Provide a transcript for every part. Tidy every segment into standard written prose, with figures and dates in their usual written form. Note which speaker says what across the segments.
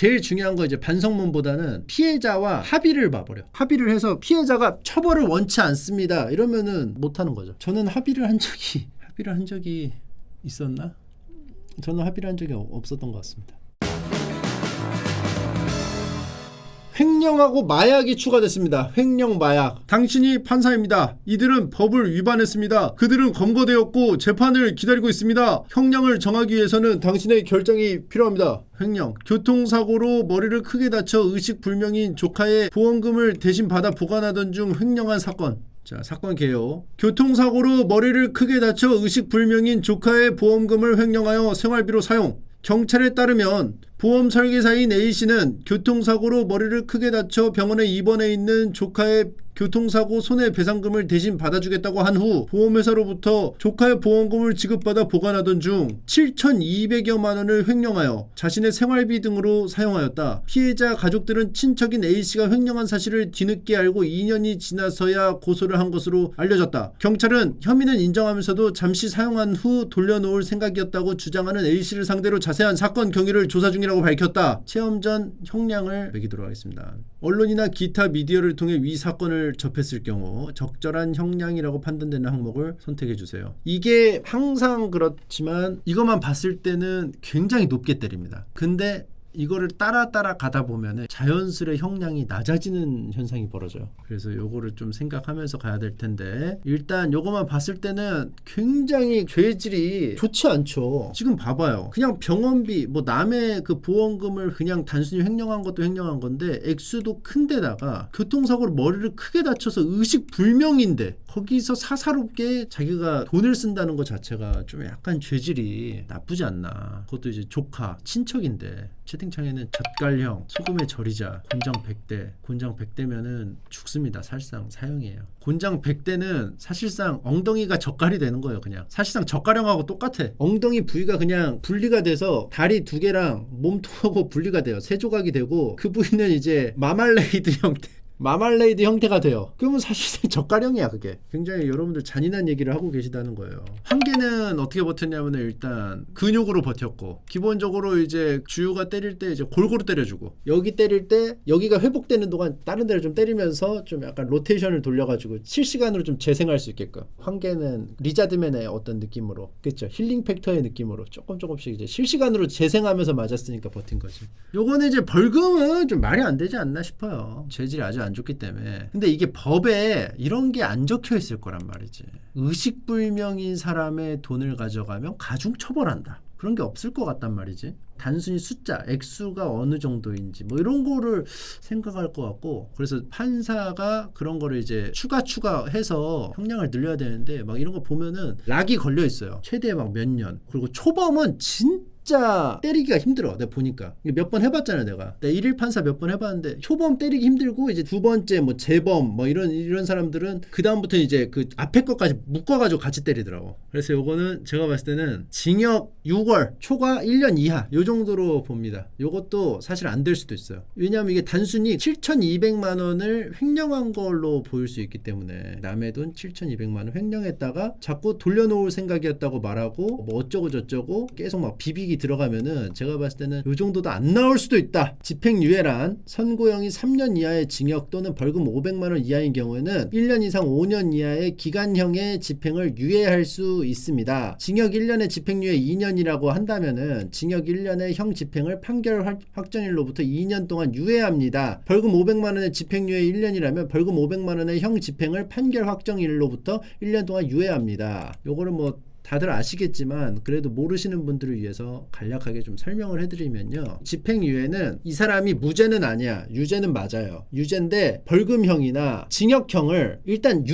Speaker 1: 제일 중요한 거 이제 반성문보다는 피해자와 합의를 봐버려. 합의를 해서 피해자가 처벌을 원치 않습니다 이러면은 못하는 거죠. 저는 합의를 한 적이 있었나? 저는 합의를 한 적이 없었던 것 같습니다. 횡령하고 마약이 추가됐습니다. 횡령 마약. 당신이 판사입니다. 이들은 법을 위반했습니다. 그들은 검거되었고 재판을 기다리고 있습니다. 형량을 정하기 위해서는 당신의 결정이 필요합니다. 횡령. 교통사고로 머리를 크게 다쳐 의식불명인 조카의 보험금을 대신 받아 보관하던 중 횡령한 사건. 자, 사건 개요. 교통사고로 머리를 크게 다쳐 의식불명인 조카의 보험금을 횡령하여 생활비로 사용. 경찰에 따르면 보험 설계사인 A씨는 교통사고로 머리를 크게 다쳐 병원에 입원해 있는 조카의 교통사고 손해배상금을 대신 받아주겠다고 한 후 보험회사로부터 조카의 보험금을 지급받아 보관하던 중 7,200여만 원을 횡령하여 자신의 생활비 등으로 사용하였다. 피해자 가족들은 친척인 A씨가 횡령한 사실을 뒤늦게 알고 2년이 지나서야 고소를 한 것으로 알려졌다. 경찰은 혐의는 인정하면서도 잠시 사용한 후 돌려놓을 생각이었다고 주장하는 A씨를 상대로 자세한 사건 경위를 조사 중이라고 밝혔다. 체험 전 형량을 매기도록 하겠습니다. 언론이나 기타 미디어를 통해 위 사건을 접했을 경우 적절한 형량이라고 판단되는 항목을 선택해 주세요. 이게 항상 그렇지만 이것만 봤을 때는 굉장히 높게 때립니다. 근데 이거를 따라 가다 보면은 자연스레 형량이 낮아지는 현상이 벌어져요. 그래서 요거를 좀 생각하면서 가야 될 텐데, 일단 요거만 봤을 때는 굉장히 죄질이 좋지 않죠. 지금 봐봐요. 그냥 병원비, 뭐 남의 그 보험금을 그냥 단순히 횡령한 것도 횡령한 건데 액수도 큰데다가 교통사고로 머리를 크게 다쳐서 의식불명인데 거기서 사사롭게 자기가 돈을 쓴다는 것 자체가 좀 약간 죄질이 나쁘지 않나. 그것도 이제 조카, 친척인데 채팅창에는 젓갈형, 소금에 절이자, 곤장 100대. 곤장 100대면은 죽습니다. 사실상 사형이에요. 곤장 100대는 사실상 엉덩이가 젓갈이 되는 거예요. 그냥 사실상 젓갈형하고 똑같아. 엉덩이 부위가 그냥 분리가 돼서 다리 2개랑 몸통하고 분리가 돼요. 세 조각이 되고 그 부위는 이제 마말레이드 형태, 마말레이드 형태가 돼요. 그러면 사실상 젓가령이야. 그게 굉장히 여러분들 잔인한 얘기를 하고 계시다는 거예요. 한 개는 어떻게 버텼냐면 일단 근육으로 버텼고, 기본적으로 이제 주유가 때릴 때 이제 골고루 때려주고, 여기 때릴 때 여기가 회복되는 동안 다른 데를 좀 때리면서 좀 약간 로테이션을 돌려가지고 실시간으로 좀 재생할 수 있게끔. 한 개는 리자드맨의 어떤 느낌으로, 그렇죠, 힐링 팩터의 느낌으로 조금씩 이제 실시간으로 재생하면서 맞았으니까 버틴 거지. 요거는 이제 벌금은 좀 말이 안 되지 않나 싶어요. 재질이 아주 안 좋기 때문에. 근데 이게 법에 이런 게 안 적혀 있을 거란 말이지. 의식불명인 사람의 돈을 가져가면 가중 처벌한다, 그런 게 없을 것 같단 말이지. 단순히 숫자, 액수가 어느 정도인지 뭐 이런 거를 생각할 것 같고, 그래서 판사가 그런 거를 이제 추가해서 형량을 늘려야 되는데 막 이런 거 보면은 락이 걸려 있어요. 최대 막 몇 년. 그리고 초범은 진짜 때리기가 힘들어. 내가 보니까 몇 번 해봤잖아요. 내가 일일 판사 몇 번 해봤는데 초범 때리기 힘들고, 이제 두 번째 뭐 재범 뭐 이런 사람들은 그 다음부터 이제 그 앞에 것까지 묶어가지고 같이 때리더라고. 그래서 요거는 제가 봤을 때는 징역 6월, 초과 1년 이하 요 정도로 봅니다. 요것도 사실 안 될 수도 있어요. 왜냐하면 이게 단순히 7,200만 원을 횡령한 걸로 보일 수 있기 때문에, 남의 돈 7,200만 원 횡령했다가 자꾸 돌려놓을 생각이었다고 말하고 뭐 어쩌고 저쩌고 계속 막 비비기 들어가면은 제가 봤을 때는 요 정도도 안 나올 수도 있다. 집행유예란 선고형이 3년 이하의 징역 또는 벌금 500만 원 이하인 경우에는 1년 이상 5년 이하의 기간형의 집행을 유예할 수 있습니다. 징역 1년에 집행유예 2년이라고 한다면은 징역 1년의 형 집행을 판결 확정일로부터 2년 동안 유예합니다. 벌금 500만 원의 집행유예 1년이라면 벌금 500만 원의 형 집행을 판결 확정일로부터 1년 동안 유예합니다. 요거는 뭐 다들 아시겠지만 그래도 모르시는 분들을 위해서 간략하게 좀 설명을 해드리면요, 집행유예는 이 사람이 무죄는 아니야, 유죄는 맞아요. 유죄인데 벌금형이나 징역형을 일단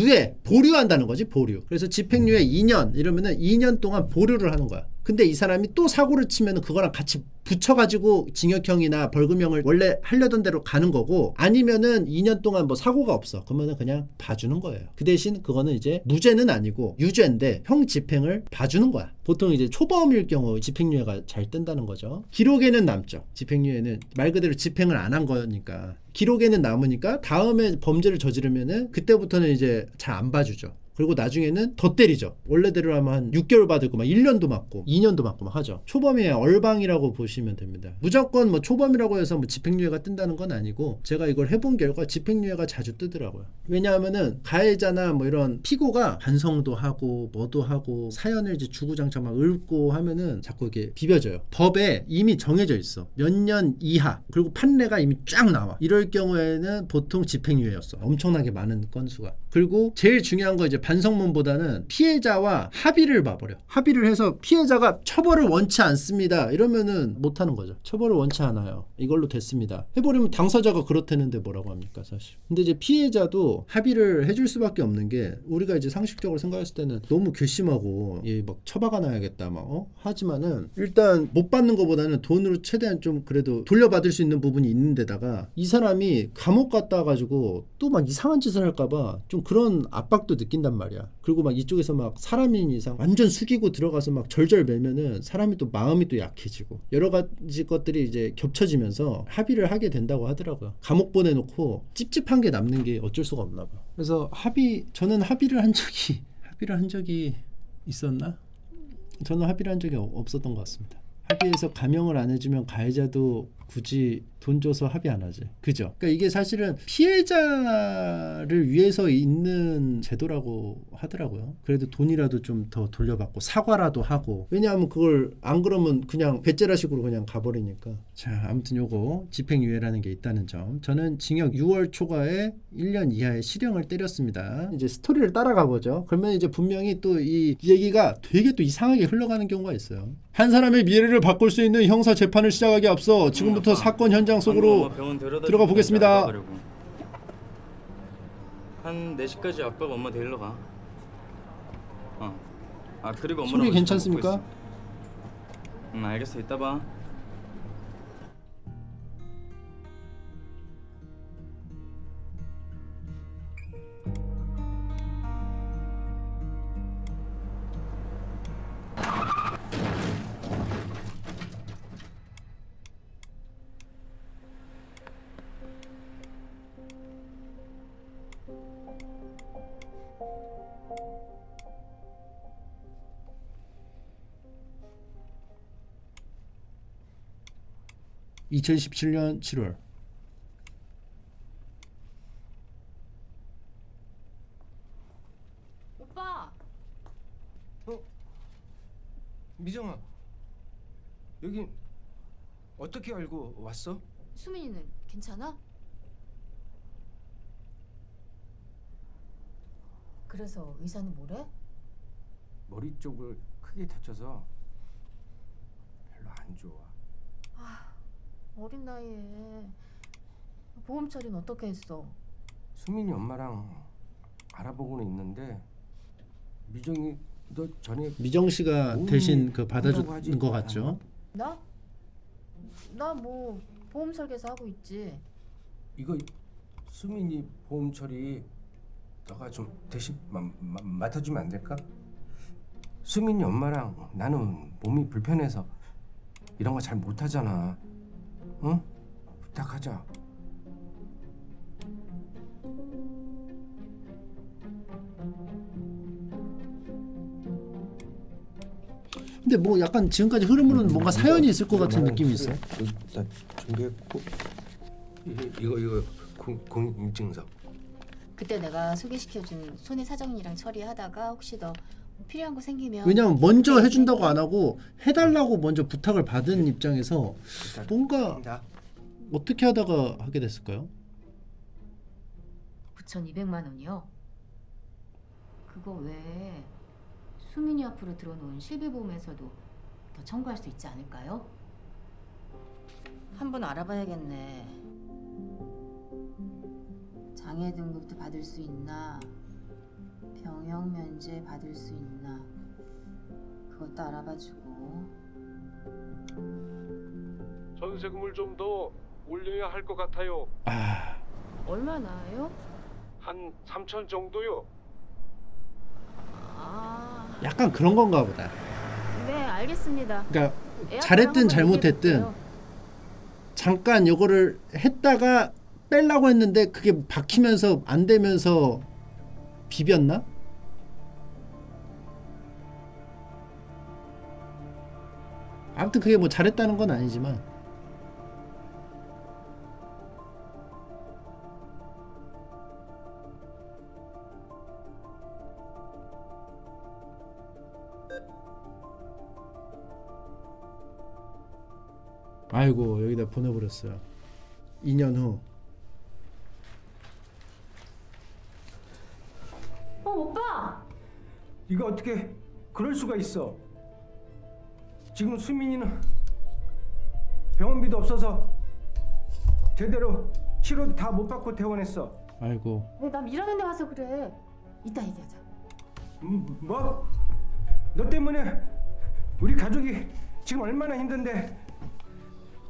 Speaker 1: 보류한다는 거지. 보류. 그래서 집행유예 2년 이러면은 2년 동안 보류를 하는 거야. 근데 이 사람이 또 사고를 치면 그거랑 같이 붙여가지고 징역형이나 벌금형을 원래 하려던 대로 가는 거고, 아니면은 2년 동안 뭐 사고가 없어, 그러면은 그냥 봐주는 거예요. 그 대신 그거는 이제 무죄는 아니고 유죄인데 형 집행을 봐주는 거야. 보통 이제 초범일 경우 집행유예가 잘 뜬다는 거죠. 기록에는 남죠. 집행유예는 말 그대로 집행을 안 한 거니까 기록에는 남으니까 다음에 범죄를 저지르면은 그때부터는 이제 잘 안 봐주죠. 그리고 나중에는 더 때리죠. 원래대로 하면 한 6개월 받고 막 1년도 맞고 2년도 맞고 막 하죠. 초범의 얼방이라고 보시면 됩니다. 무조건 뭐 초범이라고 해서 뭐 집행유예가 뜬다는 건 아니고 제가 이걸 해본 결과 집행유예가 자주 뜨더라고요. 왜냐하면은 가해자나 뭐 이런 피고가 반성도 하고 뭐도 하고 사연을 이제 주구장창 막 읊고 하면은 자꾸 이렇게 비벼져요. 법에 이미 정해져 있어. 몇 년 이하, 그리고 판례가 이미 쫙 나와. 이럴 경우에는 보통 집행유예였어. 엄청나게 많은 건수가. 그리고 제일 중요한 거 이제 반성문보다는 피해자와 합의를 봐버려. 합의를 해서 피해자가 처벌을 원치 않습니다 이러면은 못하는 거죠. 처벌을 원치 않아요. 이걸로 됐습니다 해버리면 당사자가 그렇다는데 뭐라고 합니까 사실. 근데 이제 피해자도 합의를 해줄 수밖에 없는 게, 우리가 이제 상식적으로 생각했을 때는 너무 괘씸하고 막 처박아 놔야겠다 막 하지만은 일단 못 받는 것보다는 돈으로 최대한 좀 그래도 돌려받을 수 있는 부분이 있는 데다가 이 사람이 감옥 갔다 와가지고 또 막 이상한 짓을 할까봐 좀 그런 압박도 느낀단 말이야. 그리고 막 이쪽에서 막 사람인 이상 완전 숙이고 들어가서 막 절절 매면은 사람이 또 마음이 또 약해지고 여러 가지 것들이 이제 겹쳐지면서 합의를 하게 된다고 하더라고요. 감옥 보내놓고 찝찝한 게 남는 게 어쩔 수가 없나 봐. 그래서 저는 합의를 한 적이 있었나? 저는 합의를 한 적이 없었던 것 같습니다. 합의해서 감형을 안 해주면 가해자도 굳이 돈 줘서 합의 안 하지. 그죠? 그러니까 이게 사실은 피해자를 위해서 있는 제도라고 하더라고요. 그래도 돈이라도 좀 더 돌려받고 사과라도 하고. 왜냐하면 그걸 안 그러면 그냥 배째라식으로 그냥 가버리니까. 자, 아무튼 요거 집행유예라는 게 있다는 점. 저는 징역 6월 초과에 1년 이하의 실형을 때렸습니다. 이제 스토리를 따라가 보죠. 그러면 이제 분명히 또 이 얘기가 되게 또 이상하게 흘러가는 경우가 있어요. 한 사람의 미래를 바꿀 수 있는 형사 재판을 시작하기 앞서 지금부터 사건 현장 속으로 들어가 보겠습니다.
Speaker 2: 한 4시까지 아빠가 엄마 데리러 가. 그리고 엄마랑
Speaker 1: 소리 괜찮습니까?
Speaker 2: 알겠어. 이따 봐.
Speaker 1: (2017년 7월)
Speaker 3: 오빠!
Speaker 4: 미정아, 여기 어떻게 알고 왔어?
Speaker 3: 수민이는 괜찮아? 그래서 의사는 뭐래?
Speaker 4: 머리 쪽을 크게 다쳐서 별로 안 좋아.
Speaker 3: 어린 나이에 보험 처리는 어떻게 했어?
Speaker 4: 수민이 엄마랑 알아보고는 있는데 미정이 너 전에
Speaker 1: 미정 씨가 대신 그 받아주는 것 같죠?
Speaker 3: 나? 나 뭐 보험 설계사 하고 있지.
Speaker 4: 이거 수민이 보험 처리 너가 좀 대신 맡아주면 안 될까? 수민이 엄마랑 나는 몸이 불편해서 이런 거 잘 못하잖아. 응? 부탁하자.
Speaker 1: 근데 뭐 약간 지금까지 흐름으로는 뭔가 사연이 있을 것 같은 느낌이 있어.
Speaker 4: 나 준비했고 이거 공인증서.
Speaker 3: 그때 내가 소개시켜준 손해 사정이랑 처리하다가 혹시 더 필요한 거 생기면.
Speaker 1: 왜냐면 먼저 해준다고 안 하고 해달라고 먼저 부탁을 받은 입장에서 뭔가 어떻게 하다가 하게 됐을까요?
Speaker 3: 9,200만 원이요? 그거 외에 수민이 앞으로 들어놓은 실비보험에서도 더 청구할 수 있지 않을까요? 한번 알아봐야겠네. 장애 등급도 받을 수 있나, 병역 면제 받을 수 있나, 그것도 알아봐주고.
Speaker 5: 전세금을 좀 더 올려야 할 것 같아요.
Speaker 3: 얼마나요?
Speaker 5: 한 3천 정도요.
Speaker 1: 약간 그런 건가 보다.
Speaker 3: 네, 알겠습니다.
Speaker 1: 그러니까
Speaker 3: 애아빠랑
Speaker 1: 잘했든
Speaker 3: 한번
Speaker 1: 잘못했든
Speaker 3: 얘기해볼게요.
Speaker 1: 잠깐 요거를 했다가 빼려고 했는데 그게 박히면서 안 되면서 비볐나? 아무튼 그게 뭐 잘했다는 건 아니지만 아이고 여기다 보내버렸어요. 2년 후.
Speaker 3: 오빠!
Speaker 4: 이거 어떻게 그럴 수가 있어? 지금 수민이는 병원비도 없어서 제대로 치료도 다 못 받고 퇴원했어.
Speaker 1: 아이고.
Speaker 3: 왜 나 일하는 데 와서 그래? 이따 얘기하자.
Speaker 4: 뭐? 너 때문에 우리 가족이 지금 얼마나 힘든데.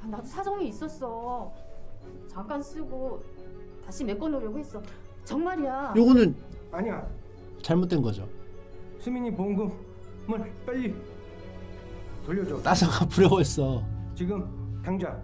Speaker 3: 아, 나도 사정이 있었어. 잠깐 쓰고 다시 메꿔놓으려고 했어. 정말이야.
Speaker 1: 요거는
Speaker 4: 아니야.
Speaker 1: 잘못된 거죠.
Speaker 4: 수민이 보험금을 빨리 돌려줘.
Speaker 1: 따서 갚으려고 했어.
Speaker 4: 지금 당장.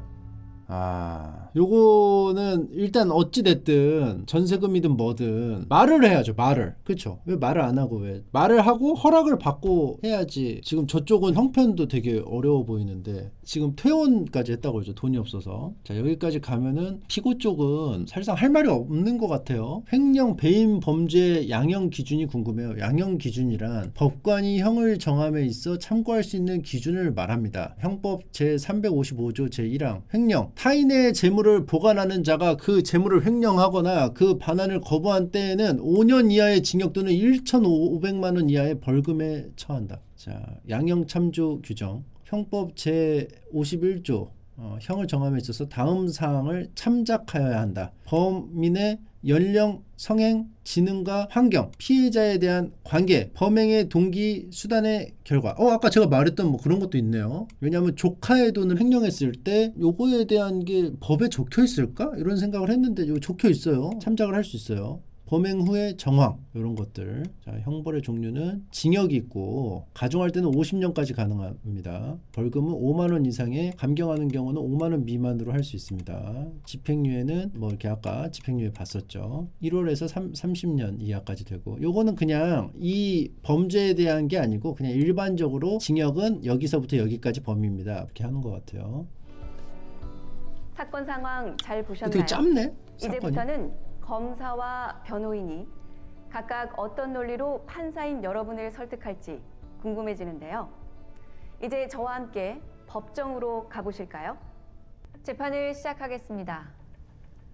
Speaker 1: 요거는 일단 어찌 됐든 전세금이든 뭐든 말을 해야죠. 말을. 그렇죠. 왜 말을 안 하고 왜 말을 하고 허락을 받고 해야지. 지금 저쪽은 형편도 되게 어려워 보이는데 지금 퇴원까지 했다고 그러죠. 돈이 없어서. 자, 여기까지 가면은 피고 쪽은 사실상 할 말이 없는 것 같아요. 횡령 배임 범죄 양형 기준이 궁금해요. 양형 기준이란 법관이 형을 정함에 있어 참고할 수 있는 기준을 말합니다. 형법 제355조 제1항 횡령 타인의 재물을 보관하는 자가 그 재물을 횡령하거나 그 반환을 거부한 때에는 5년 이하의 징역 또는 1,500만 원 이하의 벌금에 처한다. 자, 양형참조 규정 형법 제51조 형을 정함에 있어서 다음 사항을 참작하여야 한다. 범인의 연령, 성행, 지능과 환경, 피해자에 대한 관계, 범행의 동기, 수단의 결과. 아까 제가 말했던 뭐 그런 것도 있네요. 왜냐하면 조카의 돈을 횡령했을 때 요거에 대한 게 법에 적혀 있을까? 이런 생각을 했는데 이거 적혀 있어요. 참작을 할 수 있어요. 범행 후의 정황 이런 것들. 자, 형벌의 종류는 징역이 있고 가중할 때는 50년까지 가능합니다. 벌금은 5만 원 이상에 감경하는 경우는 5만 원 미만으로 할 수 있습니다. 집행유예는 뭐 이렇게 아까 집행유예 봤었죠. 1월에서 30년 이하까지 되고 요거는 그냥 이 범죄에 대한 게 아니고 그냥 일반적으로 징역은 여기서부터 여기까지 범위입니다. 이렇게 하는 것 같아요.
Speaker 6: 사건 상황 잘 보셨나요?
Speaker 1: 되게 짧네. 사건이.
Speaker 6: 이제부터는 검사와 변호인이 각각 어떤 논리로 판사인 여러분을 설득할지 궁금해지는데요. 이제 저와 함께 법정으로 가보실까요? 재판을 시작하겠습니다.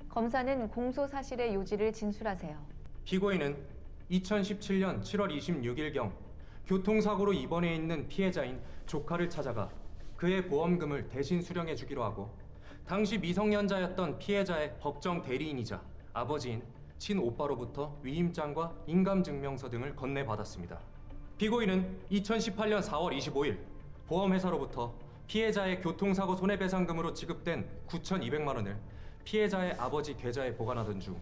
Speaker 6: 검사는 공소 사실의 요지를 진술하세요.
Speaker 7: 피고인은 2017년 7월 26일경 교통사고로 입원해 있는 피해자인 조카를 찾아가 그의 보험금을 대신 수령해 주기로 하고 당시 미성년자였던 피해자의 법정 대리인이자 아버지인 친오빠로부터 위임장과 인감증명서 등을 건네받았습니다. 피고인은 2018년 4월 25일 보험회사로부터 피해자의 교통사고 손해배상금으로 지급된 9,200만 원을 피해자의 아버지 계좌에 보관하던 중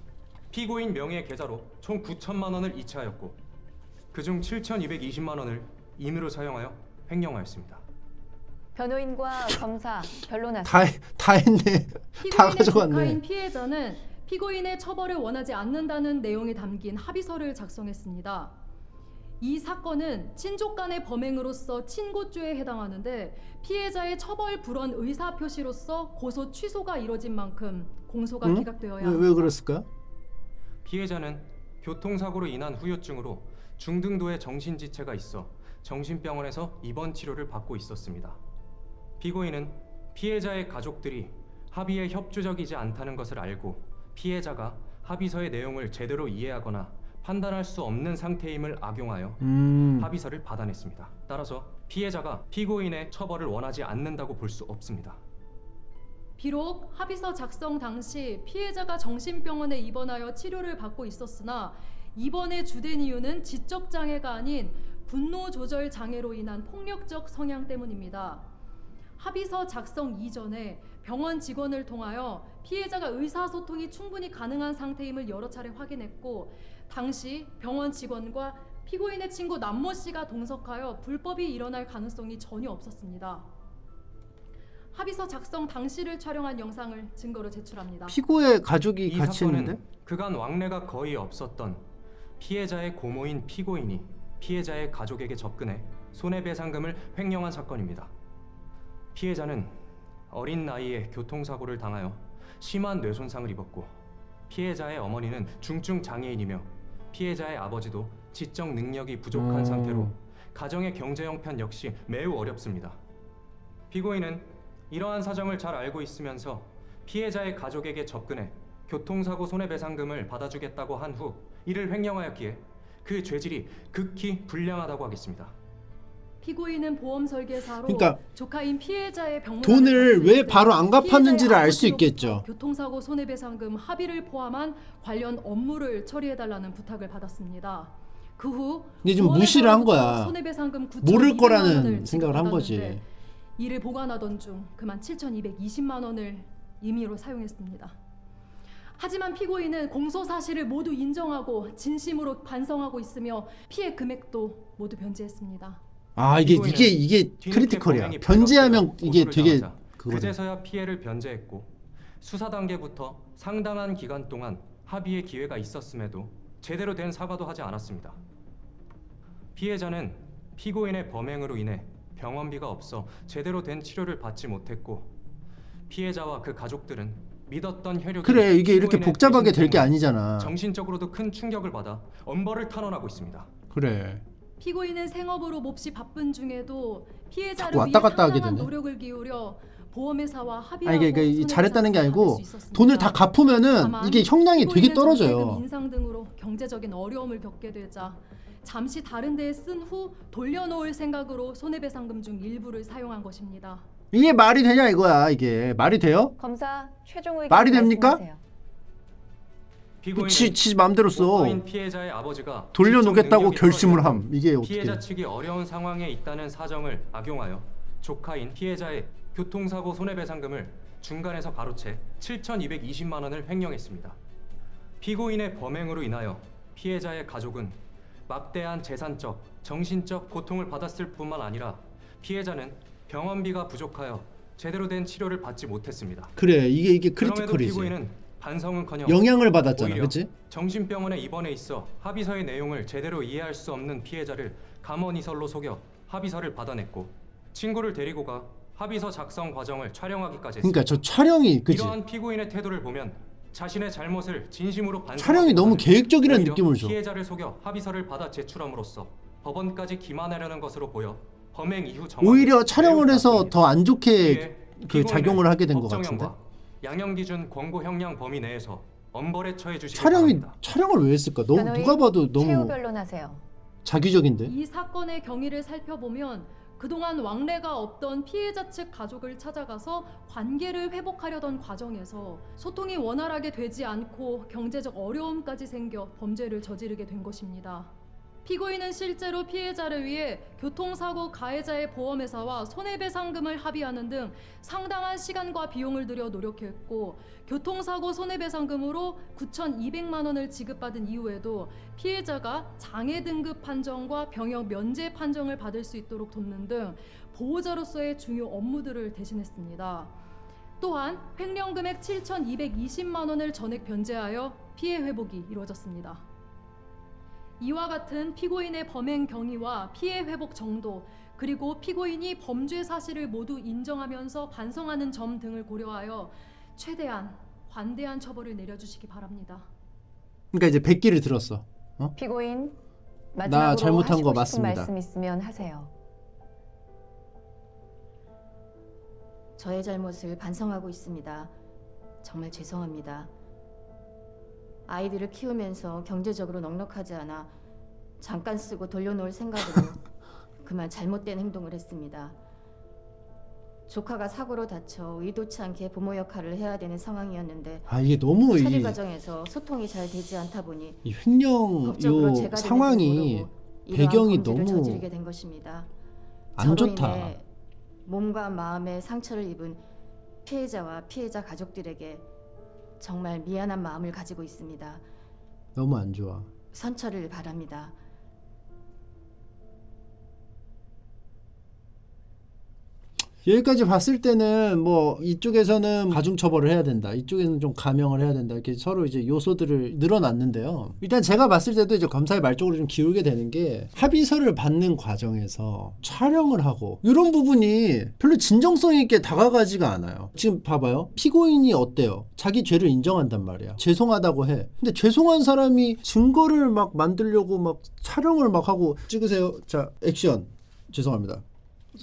Speaker 7: 피고인 명의의 계좌로 총 9천만 원을 이체하였고 그중 7,220만 원을 인으로 사용하여 횡령하였습니다.
Speaker 6: 변호인과 검사 변론하세요.
Speaker 1: 다 했네. 다
Speaker 8: 피고인의
Speaker 1: 가져갔네.
Speaker 8: 조카인 피해자는 피고인의 처벌을 원하지 않는다는 내용이 담긴 합의서를 작성했습니다. 이 사건은 친족 간의 범행으로서 친고죄에 해당하는데 피해자의 처벌 불원 의사 표시로서 고소 취소가 이뤄진 만큼 공소가 기각되어야 합니다.
Speaker 1: 왜 그랬을까?
Speaker 7: 피해자는 교통사고로 인한 후유증으로 중등도의 정신지체가 있어 정신병원에서 입원 치료를 받고 있었습니다. 피고인은 피해자의 가족들이 합의에 협조적이지 않다는 것을 알고 피해자가 합의서의 내용을 제대로 이해하거나 판단할 수 없는 상태임을 악용하여 합의서를 받아냈습니다. 따라서 피해자가 피고인의 처벌을 원하지 않는다고 볼 수 없습니다.
Speaker 8: 비록 합의서 작성 당시 피해자가 정신병원에 입원하여 치료를 받고 있었으나 입원의 주된 이유는 지적 장애가 아닌 분노 조절 장애로 인한 폭력적 성향 때문입니다. 합의서 작성 이전에 병원 직원을 통하여 피해자가 의사소통이 충분히 가능한 상태임을 여러 차례 확인했고 당시 병원 직원과 피고인의 친구 남모 씨가 동석하여 불법이 일어날 가능성이 전혀 없었습니다. 합의서 작성 당시를 촬영한 영상을 증거로 제출합니다.
Speaker 1: 피고의 가족이
Speaker 7: 이
Speaker 1: 같이
Speaker 7: 사건은
Speaker 1: 했는데?
Speaker 7: 그간 왕래가 거의 없었던 피해자의 고모인 피고인이 피해자의 가족에게 접근해 손해배상금을 횡령한 사건입니다. 피해자는 어린 나이에 교통사고를 당하여 심한 뇌손상을 입었고 피해자의 어머니는 중증 장애인이며 피해자의 아버지도 지적 능력이 부족한 상태로 가정의 경제 형편 역시 매우 어렵습니다. 피고인은 이러한 사정을 잘 알고 있으면서 피해자의 가족에게 접근해 교통사고 손해배상금을 받아주겠다고 한 후 이를 횡령하였기에 그 죄질이 극히 불량하다고 하겠습니다.
Speaker 8: 피고인은 보험 설계사로
Speaker 1: 그러니까
Speaker 8: 조카인 피해자의 병문안을
Speaker 1: 돈을
Speaker 8: 받았을
Speaker 1: 왜
Speaker 8: 때
Speaker 1: 바로 안 갚았는지를
Speaker 8: 피해자의
Speaker 1: 알 수
Speaker 8: 아버지로부터
Speaker 1: 있겠죠.
Speaker 8: 교통사고 손해배상금 합의를 포함한 관련 업무를 처리해달라는 부탁을 받았습니다. 그 후
Speaker 1: 근데 좀 무시를 한 거야.
Speaker 8: 손해배상금
Speaker 1: 모를
Speaker 8: 9,200만
Speaker 1: 거라는
Speaker 8: 원을
Speaker 1: 생각을 한 거지.
Speaker 8: 지급받았는데 이를 보관하던 중 그만 7,220만 원을 임의로 사용했습니다. 하지만 피고인은 공소 사실을 모두 인정하고 진심으로 반성하고 있으며 피해 금액도 모두 변제했습니다.
Speaker 1: 아 이게
Speaker 7: 뒤늦게
Speaker 1: 크리티컬이야.
Speaker 7: 범행이
Speaker 1: 변제하면
Speaker 7: 발각되어
Speaker 1: 이게
Speaker 7: 고소를
Speaker 1: 되게
Speaker 7: 당하자
Speaker 1: 그거든.
Speaker 7: 그제서야 피해를 변제했고 수사 단계부터 상당한 기간 동안 합의의 기회가 있었음에도 제대로 된 사과도 하지 않았습니다. 피해자는 피고인의 범행으로 인해 병원비가 없어 제대로 된 치료를 받지 못했고 피해자와 그 가족들은 믿었던 혈육이
Speaker 1: 그래 이게 이렇게
Speaker 7: 피고인의
Speaker 1: 복잡하게 될 게
Speaker 7: 배신 때문에
Speaker 1: 아니잖아.
Speaker 7: 정신적으로도 큰 충격을 받아 엄벌을 탄원하고 있습니다.
Speaker 1: 그래.
Speaker 8: 피고인은 생업으로 몹시 바쁜 중에도 피해자를
Speaker 1: 자꾸
Speaker 8: 위해
Speaker 1: 왔다 갔다 하게
Speaker 8: 상당한
Speaker 1: 되네.
Speaker 8: 노력을 기울여 보험회사와
Speaker 1: 아니
Speaker 8: 합의하고
Speaker 1: 이게 잘했다는 게 아니고
Speaker 8: 손해배상금을 받을 수 있었습니다.
Speaker 1: 돈을 다 갚으면은
Speaker 8: 다만
Speaker 1: 이게 형량이 되게
Speaker 8: 피고인은
Speaker 1: 떨어져요.
Speaker 8: 정세금 인상 등으로 경제적인 어려움을 겪게 되자 잠시 다른 데에 쓴 후 돌려놓을 생각으로 손해배상금 중 일부를 사용한 것입니다.
Speaker 1: 이게 말이 되냐 이거야. 이게 말이 돼요?
Speaker 6: 검사 최종 의견
Speaker 1: 말이 됩니까?
Speaker 6: 말씀하세요.
Speaker 7: 피고인은
Speaker 1: 지 맘대로 써.
Speaker 7: 목포인 피해자의 아버지가
Speaker 1: 돌려놓겠다고
Speaker 7: 지적 능력이
Speaker 1: 결심을
Speaker 7: 떨어졌고
Speaker 1: 함. 이게 어떻게?
Speaker 7: 피해자 측이 어려운 상황에 있다는 사정을 악용하여 조카인 피해자의 교통사고 손해배상금을 중간에서 가로채 7,220만 원을 횡령했습니다. 피고인의 범행으로 인하여 피해자의 가족은 막대한 재산적, 정신적 고통을 받았을 뿐만 아니라 피해자는 병원비가 부족하여 제대로 된 치료를 받지 못했습니다.
Speaker 1: 그래 이게
Speaker 7: 그럼에도
Speaker 1: 크리티컬이지.
Speaker 7: 피고인은 반성은커녕
Speaker 1: 영향을 받았잖아,
Speaker 7: 오히려
Speaker 1: 그렇지?
Speaker 7: 정신병원에 입원해 있어 합의서의 내용을 제대로 이해할 수 없는 피해자를 감언이설로 속여 합의서를 받아냈고 친구를 데리고 가 합의서 작성 과정을 촬영하기까지
Speaker 1: 그러니까
Speaker 7: 했습니다.
Speaker 1: 저 촬영이 그지?
Speaker 7: 이러한 피고인의 태도를 보면 자신의 잘못을 진심으로
Speaker 1: 촬영이 너무 계획적이라는 느낌을 줘.
Speaker 7: 피해자를 속여 합의서를 받아 제출함으로써 법원까지 기만하려는 것으로 보여 범행 이후 정황이
Speaker 1: 오히려 촬영을
Speaker 7: 매우
Speaker 1: 해서
Speaker 7: 나쁩니다.
Speaker 1: 더 안 좋게
Speaker 7: 이에
Speaker 1: 그
Speaker 7: 피고인은
Speaker 1: 작용을 하게 된 것
Speaker 7: 법정형과
Speaker 1: 같은데.
Speaker 7: 양형 기준 권고 형량 범위 내에서 엄벌에 처해 주시기
Speaker 1: 촬영이
Speaker 7: 바랍니다.
Speaker 1: 촬영을 왜 했을까? 너무
Speaker 6: 변호인
Speaker 1: 누가 봐도
Speaker 6: 최후
Speaker 1: 너무
Speaker 6: 변론하세요.
Speaker 1: 자기적인데.
Speaker 8: 이 사건의 경위를 살펴보면 그동안 왕래가 없던 피해자 측 가족을 찾아가서 관계를 회복하려던 과정에서 소통이 원활하게 되지 않고 경제적 어려움까지 생겨 범죄를 저지르게 된 것입니다. 피고인은 실제로 피해자를 위해 교통사고 가해자의 보험회사와 손해배상금을 합의하는 등 상당한 시간과 비용을 들여 노력했고 교통사고 손해배상금으로 9,200만 원을 지급받은 이후에도 피해자가 장애 등급 판정과 병역 면제 판정을 받을 수 있도록 돕는 등 보호자로서의 중요 업무들을 대신했습니다. 또한 횡령 금액 7,220만 원을 전액 변제하여 피해 회복이 이루어졌습니다. 이와 같은 피고인의 범행 경위와 피해 회복 정도 그리고 피고인이 범죄 사실을 모두 인정하면서 반성하는 점 등을 고려하여 최대한 관대한 처벌을 내려주시기 바랍니다.
Speaker 1: 그러니까 이제 100기를 들었어.
Speaker 6: 피고인 마지막으로
Speaker 1: 잘못한
Speaker 6: 하시고
Speaker 1: 거
Speaker 6: 싶은
Speaker 1: 맞습니다.
Speaker 6: 말씀 있으면 하세요.
Speaker 3: 저의 잘못을 반성하고 있습니다. 정말 죄송합니다. 아이들을 키우면서 경제적으로 넉넉하지 않아 잠깐 쓰고 돌려놓을 생각으로 그만 잘못된 행동을 했습니다. 조카가 사고로 다쳐 의도치 않게 부모 역할을 해야 되는 상황이었는데
Speaker 1: 아 이게 너무
Speaker 3: 처리 과정에서 소통이 잘 되지 않다 보니
Speaker 1: 이 횡령
Speaker 3: 법적으로
Speaker 1: 요
Speaker 3: 제가 되는지
Speaker 1: 상황이
Speaker 3: 모르고 이러한
Speaker 1: 배경이
Speaker 3: 범죄를
Speaker 1: 너무
Speaker 3: 저지르게 된 것입니다.
Speaker 1: 안
Speaker 3: 저로
Speaker 1: 좋다.
Speaker 3: 인해 몸과 마음에 상처를 입은 피해자와 피해자 가족들에게 정말 미안한 마음을 가지고 있습니다.
Speaker 1: 너무 안 좋아.
Speaker 3: 선처를 바랍니다.
Speaker 1: 여기까지 봤을 때는 뭐 이쪽에서는 가중처벌을 해야 된다, 이쪽에서는 좀 감형을 해야 된다, 이렇게 서로 이제 요소들을 늘어놨는데요. 일단 제가 봤을 때도 이제 검사의 말 쪽으로 좀 기울게 되는 게 합의서를 받는 과정에서 촬영을 하고 이런 부분이 별로 진정성 있게 다가가지가 않아요. 지금 봐봐요. 피고인이 어때요? 자기 죄를 인정한단 말이야. 죄송하다고 해. 근데 죄송한 사람이 증거를 막 만들려고 막 촬영을 막 하고 찍으세요. 자, 액션. 죄송합니다.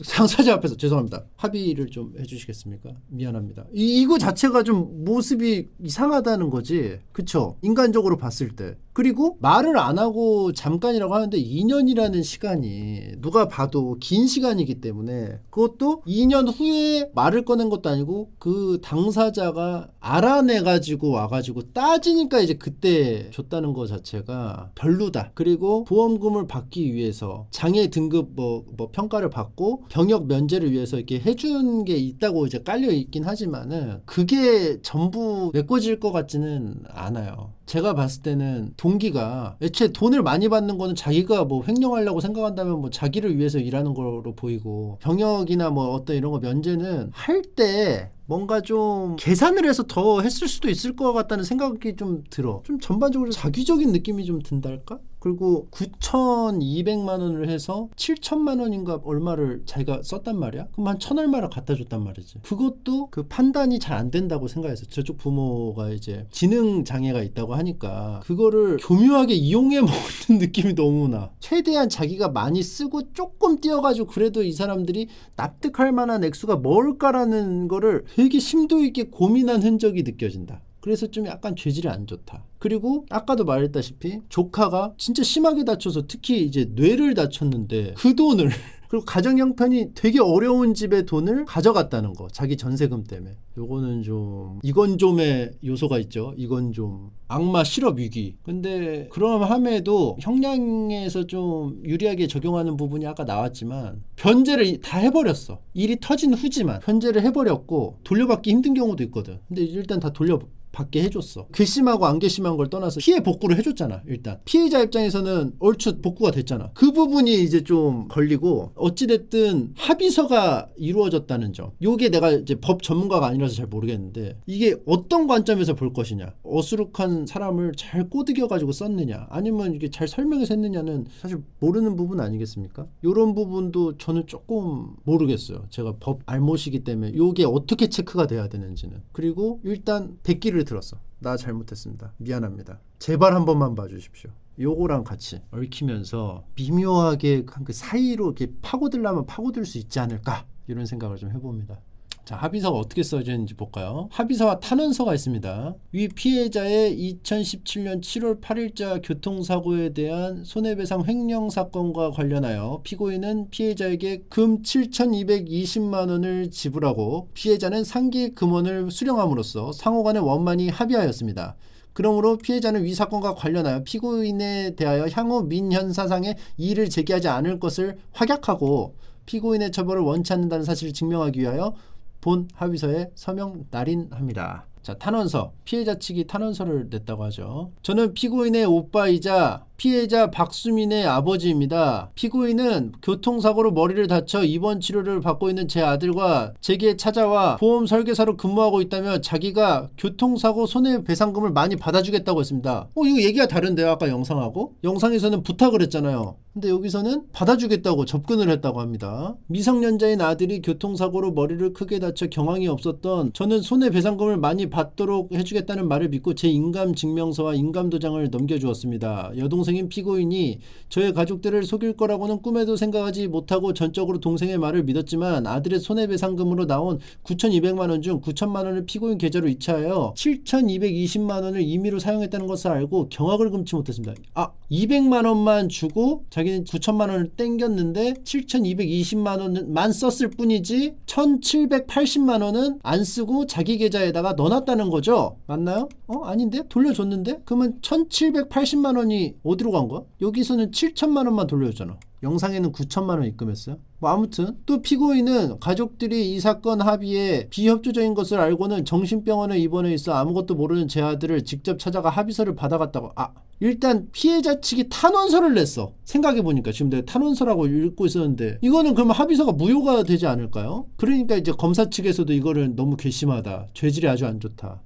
Speaker 1: 상사자 앞에서 죄송합니다. 합의를 좀 해주시겠습니까? 미안합니다. 이거 자체가 좀 모습이 이상하다는 거지. 그쵸? 인간적으로 봤을 때. 그리고 말을 안 하고 잠깐이라고 하는데 2년이라는 시간이 누가 봐도 긴 시간이기 때문에 그것도 2년 후에 말을 꺼낸 것도 아니고 그 당사자가 알아내가지고 와가지고 따지니까 이제 그때 줬다는 거 자체가 별로다. 그리고 보험금을 받기 위해서 장애 등급 뭐 평가를 받고 병역 면제를 위해서 이렇게 해준 게 있다고 이제 깔려 있긴 하지만은 그게 전부 메꿔질 것 같지는 않아요. 제가 봤을 때는 동기가 애초에 돈을 많이 받는 거는 자기가 뭐 횡령하려고 생각한다면 뭐 자기를 위해서 일하는 거로 보이고, 병역이나 뭐 어떤 이런 거 면제는 할 때 뭔가 좀 계산을 해서 더 했을 수도 있을 것 같다는 생각이 좀 들어. 좀 전반적으로 자기적인 느낌이 좀 든달까? 그리고 9,200만 원을 해서 7천만 원인가 얼마를 자기가 썼단 말이야? 그럼 한 1,000 얼마를 갖다 줬단 말이지. 그것도 그 판단이 잘 안 된다고 생각해서 저쪽 부모가 이제 지능 장애가 있다고 하니까 그거를 교묘하게 이용해 먹는 느낌이 너무 나. 최대한 자기가 많이 쓰고 조금 띄어가지고 그래도 이 사람들이 납득할 만한 액수가 뭘까라는 거를 되게 심도 있게 고민한 흔적이 느껴진다. 그래서 좀 약간 죄질이 안 좋다. 그리고 아까도 말했다시피 조카가 진짜 심하게 다쳐서 특히 이제 뇌를 다쳤는데 그 돈을 그리고 가정 형편이 되게 어려운 집의 돈을 가져갔다는 거, 자기 전세금 때문에. 요거는 좀 이건 좀의 요소가 있죠. 이건 좀 악마 실업 위기. 근데 그럼함에도 형량에서 좀 유리하게 적용하는 부분이 아까 나왔지만 변제를 다 해버렸어. 일이 터진 후지만 변제를 해버렸고 돌려받기 힘든 경우도 있거든. 근데 일단 다 받게 해줬어. 괘씸하고 안 괘씸한 걸 떠나서 피해 복구를 해줬잖아. 일단 피해자 입장에서는 얼추 복구가 됐잖아. 그 부분이 이제 좀 걸리고, 어찌됐든 합의서가 이루어졌다는 점, 요게 내가 이제 법 전문가가 아니라서 잘 모르겠는데 이게 어떤 관점에서 볼 것이냐, 어수룩한 사람을 잘 꼬드겨 가지고 썼느냐 아니면 이게 잘 설명해서 했느냐는 사실 모르는 부분 아니겠습니까? 요런 부분도 저는 조금 모르겠어요. 제가 법 알못이기 때문에 요게 어떻게 체크가 돼야 되는지는. 그리고 일단 백기를 들었어. 나 잘못했습니다. 미안합니다. 제발 한 번만 봐주십시오. 요거랑 같이 얽히면서 미묘하게 그 사이로 이렇게 파고들려면 파고들 수 있지 않을까, 이런 생각을 좀 해봅니다. 자, 합의서가 어떻게 써져 있는지 볼까요? 합의서와 탄원서가 있습니다. 위 피해자의 2017년 7월 8일자 교통사고에 대한 손해배상 횡령 사건과 관련하여 피고인은 피해자에게 금 7,220만 원을 지불하고 피해자는 상기 금원을 수령함으로써 상호간의 원만히 합의하였습니다. 그러므로 피해자는 위 사건과 관련하여 피고인에 대하여 향후 민현사상에 이의를 제기하지 않을 것을 확약하고 피고인의 처벌을 원치 않는다는 사실을 증명하기 위하여 본 합의서에 서명 날인합니다. 자, 탄원서. 피해자 측이 탄원서를 냈다고 하죠. 저는 피고인의 오빠이자 피해자 박수민의 아버지입니다. 피고인은 교통사고로 머리를 다쳐 입원 치료를 받고 있는 제 아들과 제게 찾아와 보험 설계사로 근무하고 있다며 자기가 교통사고 손해배상금을 많이 받아주겠다고 했습니다. 이거 얘기가 다른데요, 아까 영상하고? 영상에서는 부탁을 했잖아요. 근데 여기서는 받아주겠다고 접근을 했다고 합니다. 미성년자인 아들이 교통사고로 머리를 크게 다쳐 경황이 없었던 저는 손해배상금을 많이 받도록 해주겠다는 말을 믿고 제 인감증명서와 인감도장을 넘겨주었습니다. 여동생인 피고인이 저의 가족들을 속일 거라고는 꿈에도 생각하지 못하고 전적으로 동생의 말을 믿었지만 아들의 손해배상금으로 나온 9,200만 원 중 9천만 원을 피고인 계좌로 이체하여 7,220만 원을 임의로 사용했다는 것을 알고 경악을 금치 못했습니다. 200만 원만 주고 자기는 9천만 원을 땡겼는데 7,220만 원만 썼을 뿐이지 1,780만 원은 안 쓰고 자기 계좌에다가 넣어놨다는 거죠. 맞나요? 아닌데? 돌려줬는데? 그러면 1,780만 원이 어디로 간 거야? 여기서는 7천만 원만 돌려줬잖아. 영상에는 9천만 원 입금했어요. 아무튼 또 피고인은 가족들이 이 사건 합의에 비협조적인 것을 알고는 정신병원에 입원해 있어 아무것도 모르는 제 아들을 직접 찾아가 합의서를 받아갔다고. 일단 피해자 측이 탄원서를 냈어. 생각해보니까 지금 내가 탄원서라고 읽고 있었는데 이거는 그러면 합의서가 무효가 되지 않을까요? 그러니까 이제 검사 측에서도 이거를 너무 괘씸하다, 죄질이 아주 안 좋다.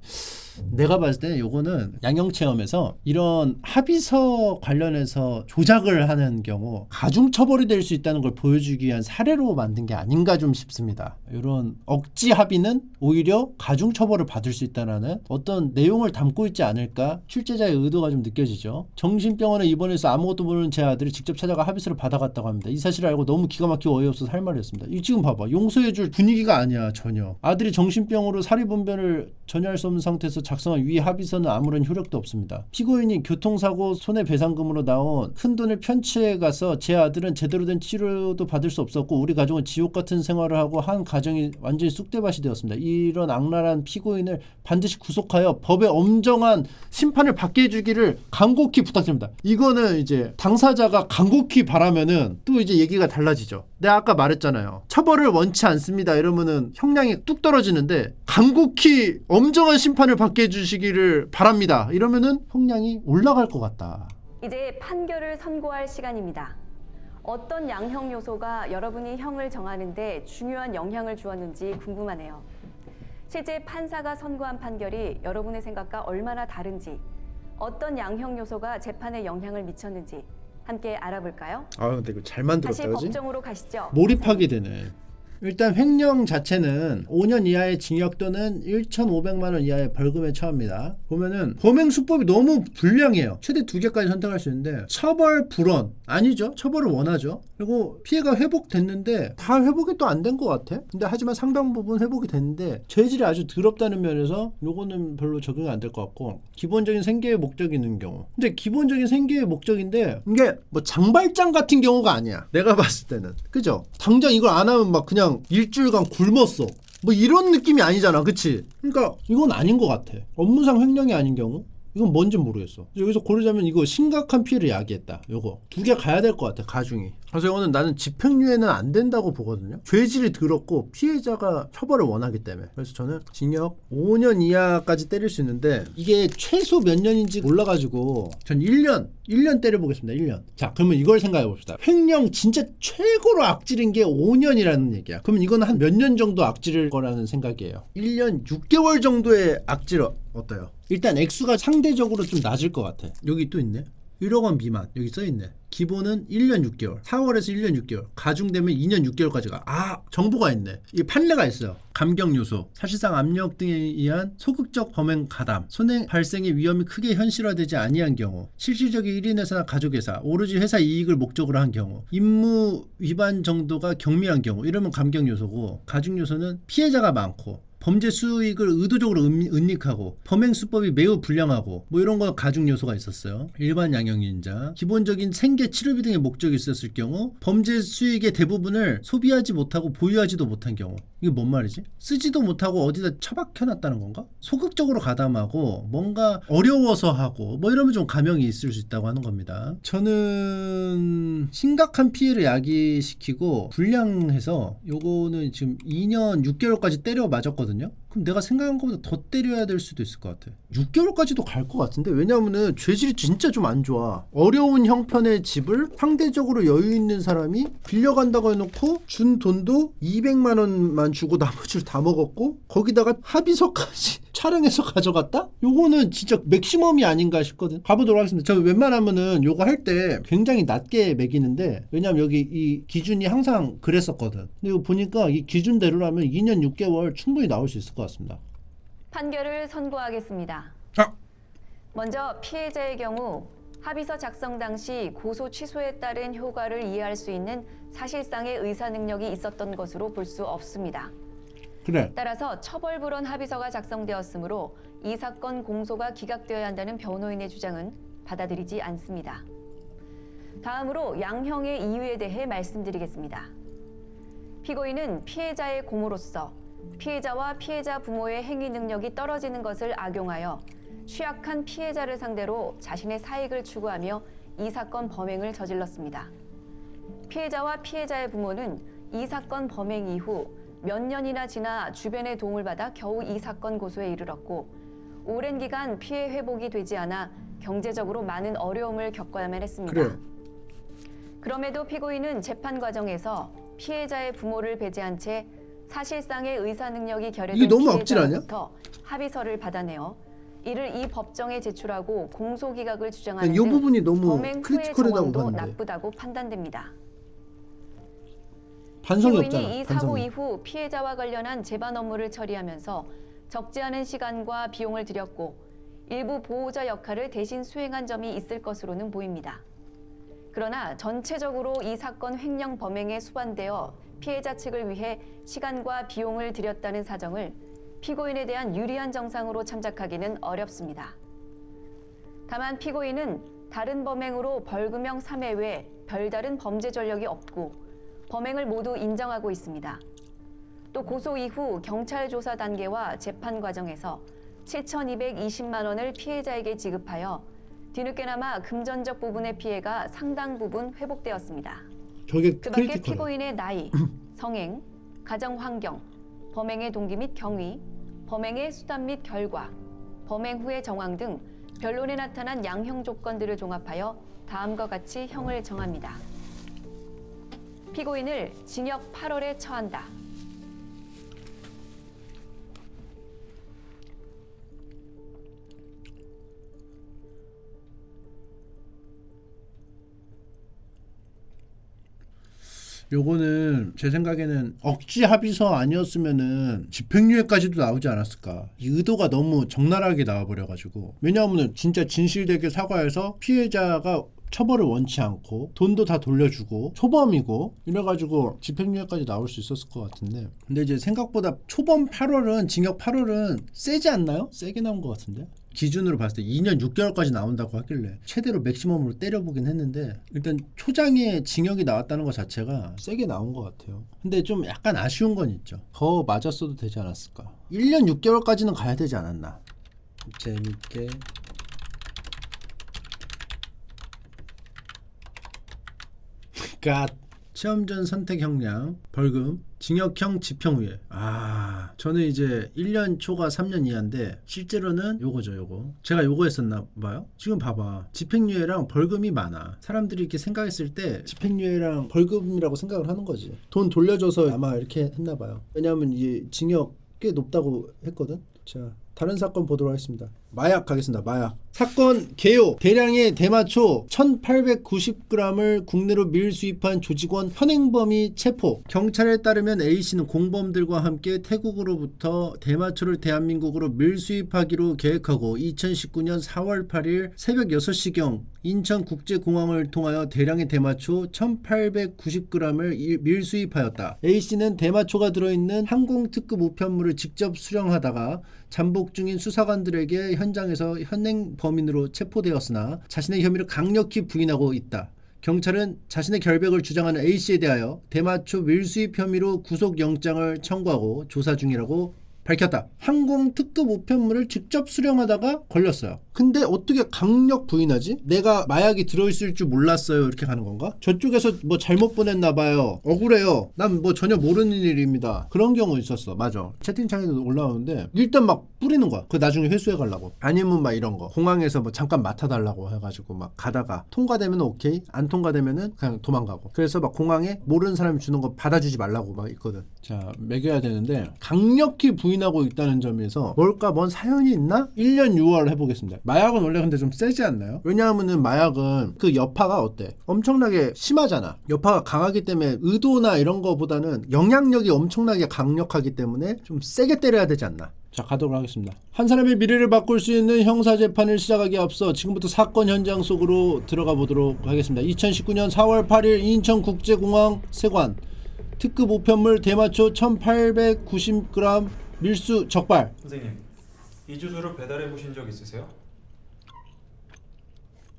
Speaker 1: 내가 봤을 때 요거는 양형체험에서 이런 합의서 관련해서 조작을 하는 경우 가중처벌이 될 수 있다는 걸 보여주기 위한 사례로 만든 게 아닌가 좀 싶습니다. 이런 억지 합의는 오히려 가중처벌을 받을 수 있다는 어떤 내용을 담고 있지 않을까, 출제자의 의도가 좀 느껴지죠. 정신병원에 입원해서 아무것도 모르는 제 아들이 직접 찾아가 합의서를 받아갔다고 합니다. 이 사실을 알고 너무 기가 막히고 어이없어서 할 말이 없습니다. 이 지금 봐봐, 용서해줄 분위기가 아니야. 전혀. 아들이 정신병으로 사리분별을 전혀 할 수 없는 상태에서 작성한 위 합의서는 아무런 효력도 없습니다. 피고인이 교통사고 손해배상금으로 나온 큰돈을 편취해 가서 제 아들은 제대로 된 치료도 받을 수 없었고 우리 가족은 지옥 같은 생활을 하고 한 가정이 완전히 쑥대밭이 되었습니다. 이런 악랄한 피고인을 반드시 구속하여 법의 엄정한 심판을 받게 해주기를 간곡히 부탁드립니다. 이거는 이제 당사자가 간곡히 바라면은 또 이제 얘기가 달라지죠. 내가 아까 말했잖아요. 처벌을 원치 않습니다. 이러면은 형량이 뚝 떨어지는데 간곡히 엄정한 심판을 받게 해주시기를 바랍니다. 이러면은 형량이 올라갈 것 같다.
Speaker 6: 이제 판결을 선고할 시간입니다. 어떤 양형 요소가 여러분이 형을 정하는데 중요한 영향을 주었는지 궁금하네요. 실제 판사가 선고한 판결이 여러분의 생각과 얼마나 다른지, 어떤 양형 요소가 재판에 영향을 미쳤는지 함께 알아볼까요?
Speaker 1: 아 근데 이거 잘 만들었다,
Speaker 6: 다시
Speaker 1: 그지?
Speaker 6: 법정으로 가시죠.
Speaker 1: 몰입하게 되네. 일단 횡령 자체는 5년 이하의 징역 또는 1,500만 원 이하의 벌금에 처합니다. 보면은 범행 수법이 너무 불량해요. 최대 2개까지 선택할 수 있는데 처벌 불원 아니죠. 처벌을 원하죠. 그리고 피해가 회복됐는데 다 회복이 또 안 된 것 같아. 근데 하지만 상당 부분 회복이 됐는데 죄질이 아주 더럽다는 면에서 요거는 별로 적용이 안 될 것 같고, 기본적인 생계의 목적이 있는 경우. 근데 기본적인 생계의 목적인데 이게 뭐 장발장 같은 경우가 아니야. 내가 봤을 때는. 그죠? 당장 이걸 안 하면 막 그냥 일주일간 굶었어. 뭐 이런 느낌이 아니잖아. 그치? 그러니까 이건 아닌 것 같아. 업무상 횡령이 아닌 경우 이건 뭔지 모르겠어. 여기서 고르자면 이거 심각한 피해를 야기했다. 요거 2개 가야 될 것 같아. 가중이. 그래서 이거는 나는 집행유예는 안 된다고 보거든요. 죄질이 더럽고 피해자가 처벌을 원하기 때문에. 그래서 저는 징역 5년 이하까지 때릴 수 있는데 이게 최소 몇 년인지 몰라가지고 전 1년 때려보겠습니다. 1년. 자, 그러면 이걸 생각해 봅시다. 횡령 진짜 최고로 악질인 게 5년이라는 얘기야. 그러면 이거는 한 몇 년 정도 악질일 거라는 생각이에요. 1년 6개월 정도의 악질 어때요? 일단 액수가 상대적으로 좀 낮을 것 같아. 여기 또 있네. 1억 원 미만 여기 써있네. 기본은 1년 6개월, 4월에서 1년 6개월, 가중되면 2년 6개월까지 가. 아, 정보가 있네. 이 판례가 있어요. 감경 요소, 사실상 압력 등에 의한 소극적 범행 가담, 손해 발생의 위험이 크게 현실화되지 아니한 경우, 실질적인 1인회사나 가족회사, 오로지 회사 이익을 목적으로 한 경우, 임무 위반 정도가 경미한 경우, 이러면 감경 요소고, 가중 요소는 피해자가 많고 범죄 수익을 의도적으로 은닉하고 범행 수법이 매우 불량하고 뭐 이런 거 가중 요소가 있었어요. 일반 양형인자, 기본적인 생계 치료비 등의 목적이 있었을 경우, 범죄 수익의 대부분을 소비하지 못하고 보유하지도 못한 경우. 이게 뭔 말이지? 쓰지도 못하고 어디다 처박혀놨다는 건가? 소극적으로 가담하고 뭔가 어려워서 하고 뭐 이러면 좀 감형이 있을 수 있다고 하는 겁니다. 저는 심각한 피해를 야기시키고 불량해서 요거는 지금 2년 6개월까지 때려 맞았거든요. 그럼 내가 생각한 것보다 더 때려야 될 수도 있을 것 같아. 6개월까지도 갈 것 같은데, 왜냐면은 죄질이 진짜 좀 안 좋아. 어려운 형편의 집을 상대적으로 여유 있는 사람이 빌려간다고 해놓고 준 돈도 200만 원만 주고 나머지를 다 먹었고 거기다가 합의서까지 촬영해서 가져갔다? 요거는 진짜 맥시멈이 아닌가 싶거든. 가보도록 하겠습니다. 저 웬만하면은 요거 할 때 굉장히 낮게 매기는데, 왜냐면 여기 이 기준이 항상 그랬었거든. 근데 이거 보니까 이 기준대로라면 2년 6개월 충분히 나올 수 있을 것 같습니다.
Speaker 6: 판결을 선고하겠습니다. 먼저 피해자의 경우 합의서 작성 당시 고소 취소에 따른 효과를 이해할 수 있는 사실상의 의사 능력이 있었던 것으로 볼 수 없습니다.
Speaker 1: 그래.
Speaker 6: 따라서 처벌불원 합의서가 작성되었으므로 이 사건 공소가 기각되어야 한다는 변호인의 주장은 받아들이지 않습니다. 다음으로 양형의 이유에 대해 말씀드리겠습니다. 피고인은 피해자의 고모로서 피해자와 피해자 부모의 행위 능력이 떨어지는 것을 악용하여 취약한 피해자를 상대로 자신의 사익을 추구하며 이 사건 범행을 저질렀습니다. 피해자와 피해자의 부모는 이 사건 범행 이후 몇 년이나 지나 주변의 도움을 받아 겨우 이 사건 고소에 이르렀고, 오랜 기간 피해 회복이 되지 않아 경제적으로 많은 어려움을 겪어야만 했습니다.
Speaker 1: 그래요.
Speaker 6: 그럼에도 피고인은 재판 과정에서 피해자의 부모를 배제한 채 사실상의 의사 능력이 결여된
Speaker 1: 이게 너무 악질 아니야?
Speaker 6: 피해자로부터 합의서를 받아내어 이를 이 법정에 제출하고 공소기각을 주장하는
Speaker 1: 이 부분이 너무
Speaker 6: 범행 후의
Speaker 1: 크리티컬하다고
Speaker 6: 정황도
Speaker 1: 봤는데
Speaker 6: 나쁘다고 판단됩니다.
Speaker 1: 반성이
Speaker 6: 피고인이
Speaker 1: 없잖아.
Speaker 6: 이 사고
Speaker 1: 반성이.
Speaker 6: 이후 피해자와 관련한 재반 업무를 처리하면서 적지 않은 시간과 비용을 들였고 일부 보호자 역할을 대신 수행한 점이 있을 것으로는 보입니다. 그러나 전체적으로 이 사건 횡령 범행에 수반되어 피해자 측을 위해 시간과 비용을 들였다는 사정을 피고인에 대한 유리한 정상으로 참작하기는 어렵습니다. 다만 피고인은 다른 범행으로 벌금형 3회 외 별다른 범죄 전력이 없고 범행을 모두 인정하고 있습니다. 또 고소 이후 경찰 조사 단계와 재판 과정에서 7,220만 원을 피해자에게 지급하여 뒤늦게나마 금전적 부분의 피해가 상당 부분 회복되었습니다.
Speaker 1: 저게
Speaker 6: 그 밖에
Speaker 1: 크리티컬해.
Speaker 6: 피고인의 나이, 성행, 가정 환경, 범행의 동기 및 경위, 범행의 수단 및 결과, 범행 후의 정황 등 변론에 나타난 양형 조건들을 종합하여 다음과 같이 형을 정합니다. 피고인을 징역 8월에 처한다.
Speaker 1: 요거는 제 생각에는 억지 합의서 아니었으면은 집행유예까지도 나오지 않았을까. 이 의도가 너무 적나라하게 나와버려가지고. 왜냐하면 진짜 진실되게 사과해서 피해자가 처벌을 원치 않고 돈도 다 돌려주고 초범이고 이래가지고 집행유예까지 나올 수 있었을 것 같은데, 근데 이제 생각보다 초범 8월은 징역 8월은 세지 않나요? 세게 나온 것 같은데 기준으로 봤을 때 2년 6개월까지 나온다고 하길래 최대로 맥시멈으로 때려보긴 했는데, 일단 초장에 징역이 나왔다는 것 자체가 세게 나온 것 같아요. 근데 좀 약간 아쉬운 건 있죠. 더 맞았어도 되지 않았을까. 1년 6개월까지는 가야 되지 않았나. 재밌게 시험 전 선택 형량 벌금 징역형 집행유예. 저는 이제 1년 초과 3년 이하인데 실제로는 요거죠. 요거 제가 요거 했었나 봐요. 지금 봐봐, 집행유예랑 벌금이 많아. 사람들이 이렇게 생각했을 때 집행유예랑 벌금이라고 생각을 하는 거지. 돈 돌려줘서 아마 이렇게 했나 봐요. 왜냐하면 이 징역 꽤 높다고 했거든. 자, 다른 사건 보도록 하겠습니다. 마약 가겠습니다. 마약 사건 개요. 대량의 대마초 1890g을 국내로 밀수입한 조직원 현행범이 체포. 경찰에 따르면 A씨는 공범들과 함께 태국으로부터 대마초를 대한민국으로 밀수입하기로 계획하고 2019년 4월 8일 새벽 6시경 인천국제공항을 통하여 대량의 대마초 1890g을 밀수입하였다. A씨는 대마초가 들어있는 항공특급 우편물을 직접 수령하다가 잠복 중인 수사관들에게 현장에서 현행 범인으로 체포되었으나 자신의 혐의를 강력히 부인하고 있다. 경찰은 자신의 결백을 주장하는 A씨에 대하여 대마초 밀수입 혐의로 구속영장을 청구하고 조사 중이라고 밝혔다. 항공 특급 우편물을 직접 수령하다가 걸렸어요. 근데 어떻게 강력 부인하지? 내가 마약이 들어있을 줄 몰랐어요 이렇게 가는 건가? 저쪽에서 뭐 잘못 보냈나 봐요. 억울해요. 난 뭐 전혀 모르는 일입니다. 그런 경우 있었어. 맞아. 채팅창에도 올라오는데 일단 막 뿌리는 거야. 그 나중에 회수해 가려고. 아니면 막 이런 거 공항에서 뭐 잠깐 맡아달라고 해가지고 막 가다가 통과되면 오케이, 안 통과되면은 그냥 도망가고. 그래서 막 공항에 모르는 사람이 주는 거 받아주지 말라고 막 있거든. 자, 매겨야 되는데 강력히 부인하고 있다는 점에서 뭘까, 뭔 사연이 있나? 1년 6월 해보겠습니다. 마약은 원래 근데 좀 세지 않나요? 왜냐하면은 마약은 그 여파가 어때? 엄청나게 심하잖아. 여파가 강하기 때문에 의도나 이런 거보다는 영향력이 엄청나게 강력하기 때문에 좀 세게 때려야 되지 않나. 자, 가도록 하겠습니다. 한 사람의 미래를 바꿀 수 있는 형사재판을 시작하기에 앞서 지금부터 사건 현장 속으로 들어가 보도록 하겠습니다. 2019년 4월 8일 인천국제공항 세관 특급 우편물 대마초 1890g 밀수 적발.
Speaker 9: 선생님, 이 주소를 배달해 보신 적 있으세요?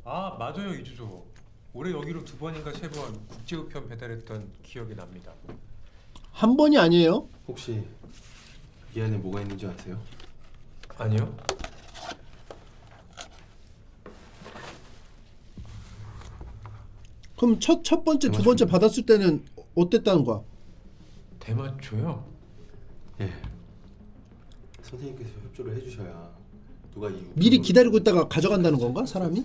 Speaker 9: 아, 맞아요. 이 주소. 올해 여기로 2번인가 3번 국제우편 배달했던 기억이 납니다.
Speaker 1: 한 번이 아니에요?
Speaker 10: 혹시 이 안에 뭐가 있는지 아세요?
Speaker 9: 아니요.
Speaker 1: 그럼 첫 번째, 두 번째 받았을 때는 어땠다는 거야?
Speaker 9: 대마초요?
Speaker 10: 예. 선생님께서 협조를 해주셔야 누가 이
Speaker 1: 미리 기다리고 있다가 가져간다는 건가 사람이?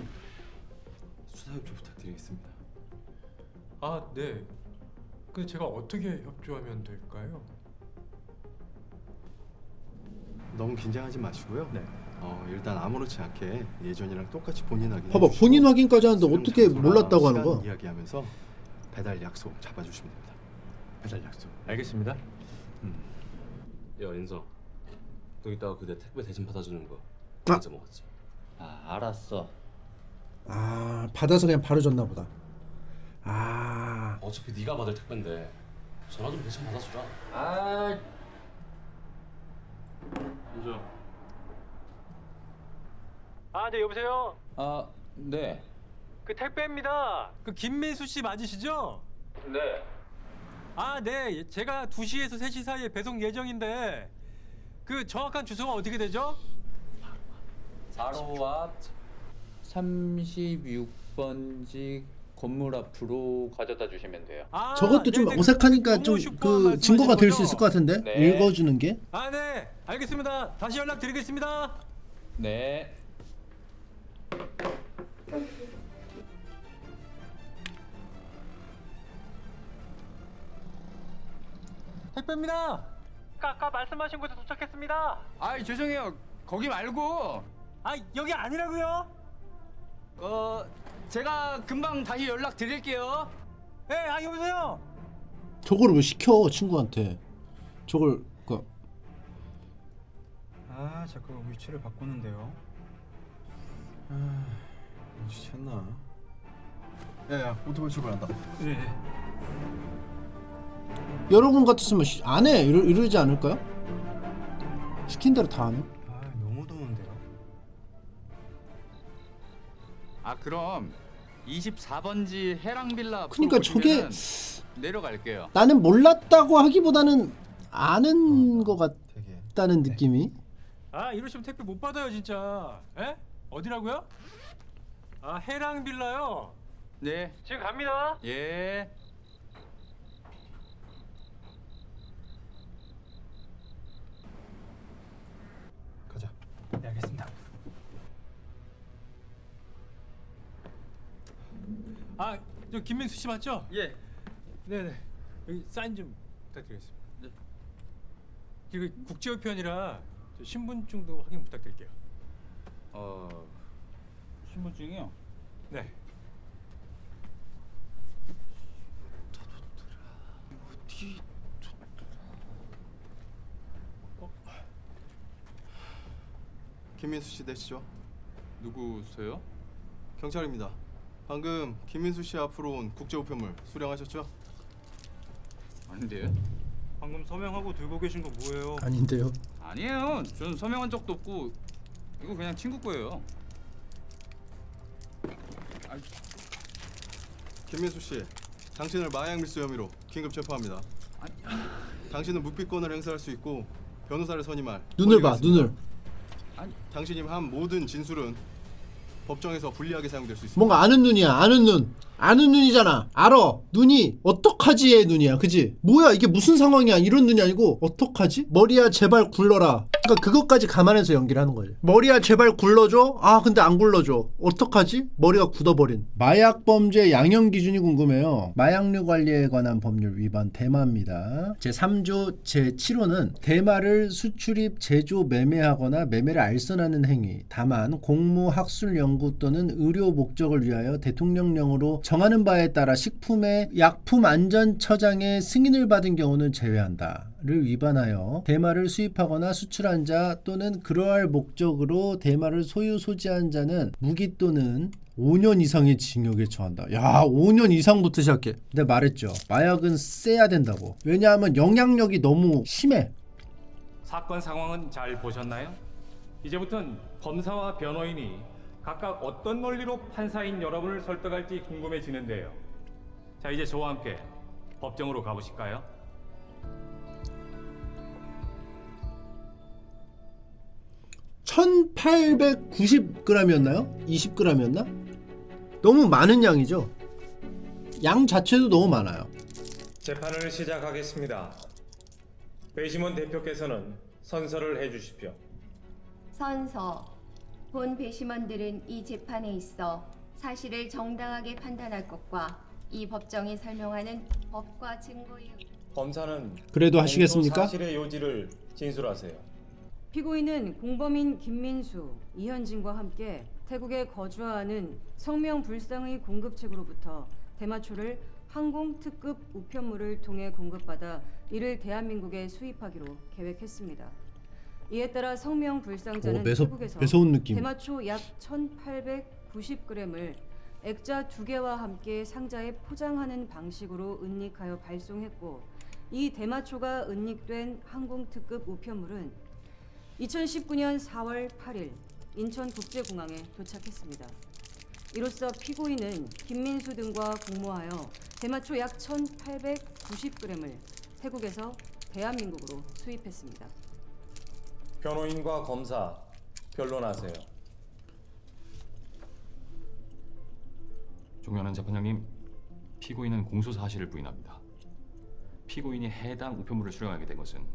Speaker 10: 수사 협조 부탁드리겠습니다.
Speaker 9: 아, 네. 그 제가 어떻게 협조하면 될까요?
Speaker 10: 너무 긴장하지 마시고요. 네. 일단 아무렇지 않게 예전이랑 똑같이 본인 확인.
Speaker 1: 봐봐, 본인 확인까지 하는데 어떻게 몰랐다고 하는
Speaker 10: 시간
Speaker 1: 거야?
Speaker 10: 이야기하면서 배달 약속 잡아주시면 됩니다. 배달 약속.
Speaker 11: 알겠습니다.
Speaker 12: 야 인서, 너 이따가 그 내 택배 대신 받아주는 거
Speaker 1: 아.
Speaker 12: 언제 먹었지?
Speaker 11: 아, 알았어.
Speaker 1: 아, 받아서 그냥 바로 줬나 보다. 아,
Speaker 12: 어차피 네가 받을 택배인데 전화 좀 대신 받아주라.
Speaker 11: 아,
Speaker 12: 인서.
Speaker 13: 아, 네, 여보세요.
Speaker 11: 아, 네.
Speaker 13: 그 택배입니다. 그 김민수 씨 맞으시죠?
Speaker 11: 네.
Speaker 13: 아, 네. 제가 2시에서 3시 사이에 배송 예정인데 그 정확한 주소가 어떻게 되죠?
Speaker 11: 4로 앞 36번지 건물 앞으로 가져다 주시면 돼요.
Speaker 13: 아,
Speaker 1: 저것도 좀
Speaker 13: 네네.
Speaker 1: 어색하니까
Speaker 13: 그
Speaker 1: 좀
Speaker 13: 슈퍼
Speaker 1: 그
Speaker 13: 말씀하시는
Speaker 1: 증거가 될 수
Speaker 13: 거죠?
Speaker 1: 있을 것 같은데
Speaker 11: 네.
Speaker 1: 읽어주는 게.
Speaker 13: 아, 네. 알겠습니다. 다시 연락드리겠습니다.
Speaker 11: 네.
Speaker 13: 택배입니다. 아까 말씀하신 곳에 도착했습니다.
Speaker 11: 아, 죄송해요. 거기 말고
Speaker 13: 아, 여기 아니라고요?
Speaker 11: 제가 금방 다시 연락 드릴게요.
Speaker 13: 네, 아, 여보세요.
Speaker 1: 저걸 왜 시켜 친구한테? 저걸 그
Speaker 4: 아, 자꾸 위치를 바꾸는데요.
Speaker 10: 눈치챘나? 야야, 오토바이 출발한다.
Speaker 13: 네.
Speaker 1: 여러분 같았으면 안 해. 이러지 않을까요? 시킨 대로 다 하네.
Speaker 4: 아, 너무 더운데요.
Speaker 11: 아, 그럼 24번지 해랑빌라
Speaker 1: 그러니까 저게
Speaker 11: 내려갈게요.
Speaker 1: 나는 몰랐다고 하기보다는 아는 것
Speaker 10: 되게.
Speaker 1: 같다는 느낌이.
Speaker 13: 아, 이러시면 택배 못 받아요, 진짜. 에? 어디라고요? 아, 해랑 빌라요.
Speaker 11: 네.
Speaker 13: 지금 갑니다.
Speaker 11: 예.
Speaker 10: 가자.
Speaker 4: 네, 알겠습니다.
Speaker 13: 아, 저 김민수 씨 맞죠?
Speaker 11: 예.
Speaker 13: 네네. 여기 사인 좀 부탁드리겠습니다. 네. 그리고 국제우편이라 저 신분증도 확인 부탁드릴게요.
Speaker 11: 신분증이요?
Speaker 13: 네.
Speaker 10: 김민수 씨 되시죠?
Speaker 11: 누구세요?
Speaker 10: 경찰입니다. 방금 김민수 씨 앞으로 온 국제 우편물 수령하셨죠?
Speaker 11: 아닌데요?
Speaker 13: 방금 서명하고 들고 계신 거 뭐예요?
Speaker 1: 아닌데요.
Speaker 11: 아니에요. 저는 서명한 적도 없고 이거 그냥 친구 거예요.
Speaker 10: 김민수 씨, 당신을 마약 밀수 혐의로 긴급 체포합니다. 당신은 묵비권을 행사할 수 있고 변호사를 선임할
Speaker 1: 눈을
Speaker 10: 권리가
Speaker 1: 봐,
Speaker 10: 있습니다.
Speaker 1: 눈을.
Speaker 10: 당신이 한 모든 진술은 법정에서 불리하게 사용될 수 있습니다.
Speaker 1: 뭔가 아는 눈이야. 아는 눈. 아는 눈이잖아. 알아. 눈이 어떡하지의 눈이야. 그지? 뭐야 이게 무슨 상황이야. 이런 눈이 아니고 어떡하지? 머리야 제발 굴러라. 그러니까 그것까지 감안해서 연기를 하는 거지. 머리야 제발 굴러줘. 아 근데 안 굴러줘. 어떡하지? 머리가 굳어버린. 마약 범죄 양형 기준이 궁금해요. 마약류 관리에 관한 법률 위반 대마입니다. 제3조 제7호는 대마를 수출입, 제조, 매매하거나 매매를 알선하는 행위. 다만 공무, 학술, 연구 또는 의료 목적을 위하여 대통령령으로 정하는 바에 따라 식품의 약품안전처장의 승인을 받은 경우는 제외한다. 를 위반하여 대마를 수입하거나 수출한 자 또는 그러할 목적으로 대마를 소유 소지한 자는 무기 또는 5년 이상의 징역에 처한다. 야, 5년 이상부터 시작해. 내가 말했죠. 마약은 세야 된다고. 왜냐하면 영향력이 너무 심해.
Speaker 7: 사건 상황은 잘 보셨나요? 이제부터는 검사와 변호인이 각각 어떤 논리로 판사인 여러분을 설득할지 궁금해지는데요. 자, 이제 저와 함께 법정으로 가보실까요?
Speaker 1: (1890g이었나요) (20g이었나) 너무 많은 양이죠. 양 자체도 너무 많아요.
Speaker 14: 재판을 시작하겠습니다. 배심원 대표께서는 선서를 해주십시오.
Speaker 3: 선서.
Speaker 15: 본 배심원들은 이 재판에 있어 사실을 정당하게 판단할 것과 이 법정이 설명하는 법과 증거에
Speaker 14: 검사는
Speaker 1: 그래도 하시겠습니까?
Speaker 14: 사실의 요지를 진술하세요.
Speaker 16: 피고인은 공범인 김민수, 이현진과 함께 태국에 거주하는 성명불상의 공급책으로부터 대마초를 항공 특급 우편물을 통해 공급받아 이를 대한민국에 수입하기로 계획했습니다. 이에 따라 성명불상자는 태국에서
Speaker 1: 매서운 느낌.
Speaker 16: 대마초 약 1,890g을 액자 2개와 함께 상자에 포장하는 방식으로 은닉하여 발송했고, 이 대마초가 은닉된 항공 특급 우편물은 2019년 4월 8일 인천국제공항에 도착했습니다. 이로써 피고인은 김민수 등과 공모하여 대마초 약 1,890g을 태국에서 대한민국으로 수입했습니다.
Speaker 14: 변호인과 검사 변론하세요.
Speaker 17: 존경하는 재판장님, 피고인은 공소 사실을 부인합니다. 피고인이 해당 우편물을 수령하게 된 것은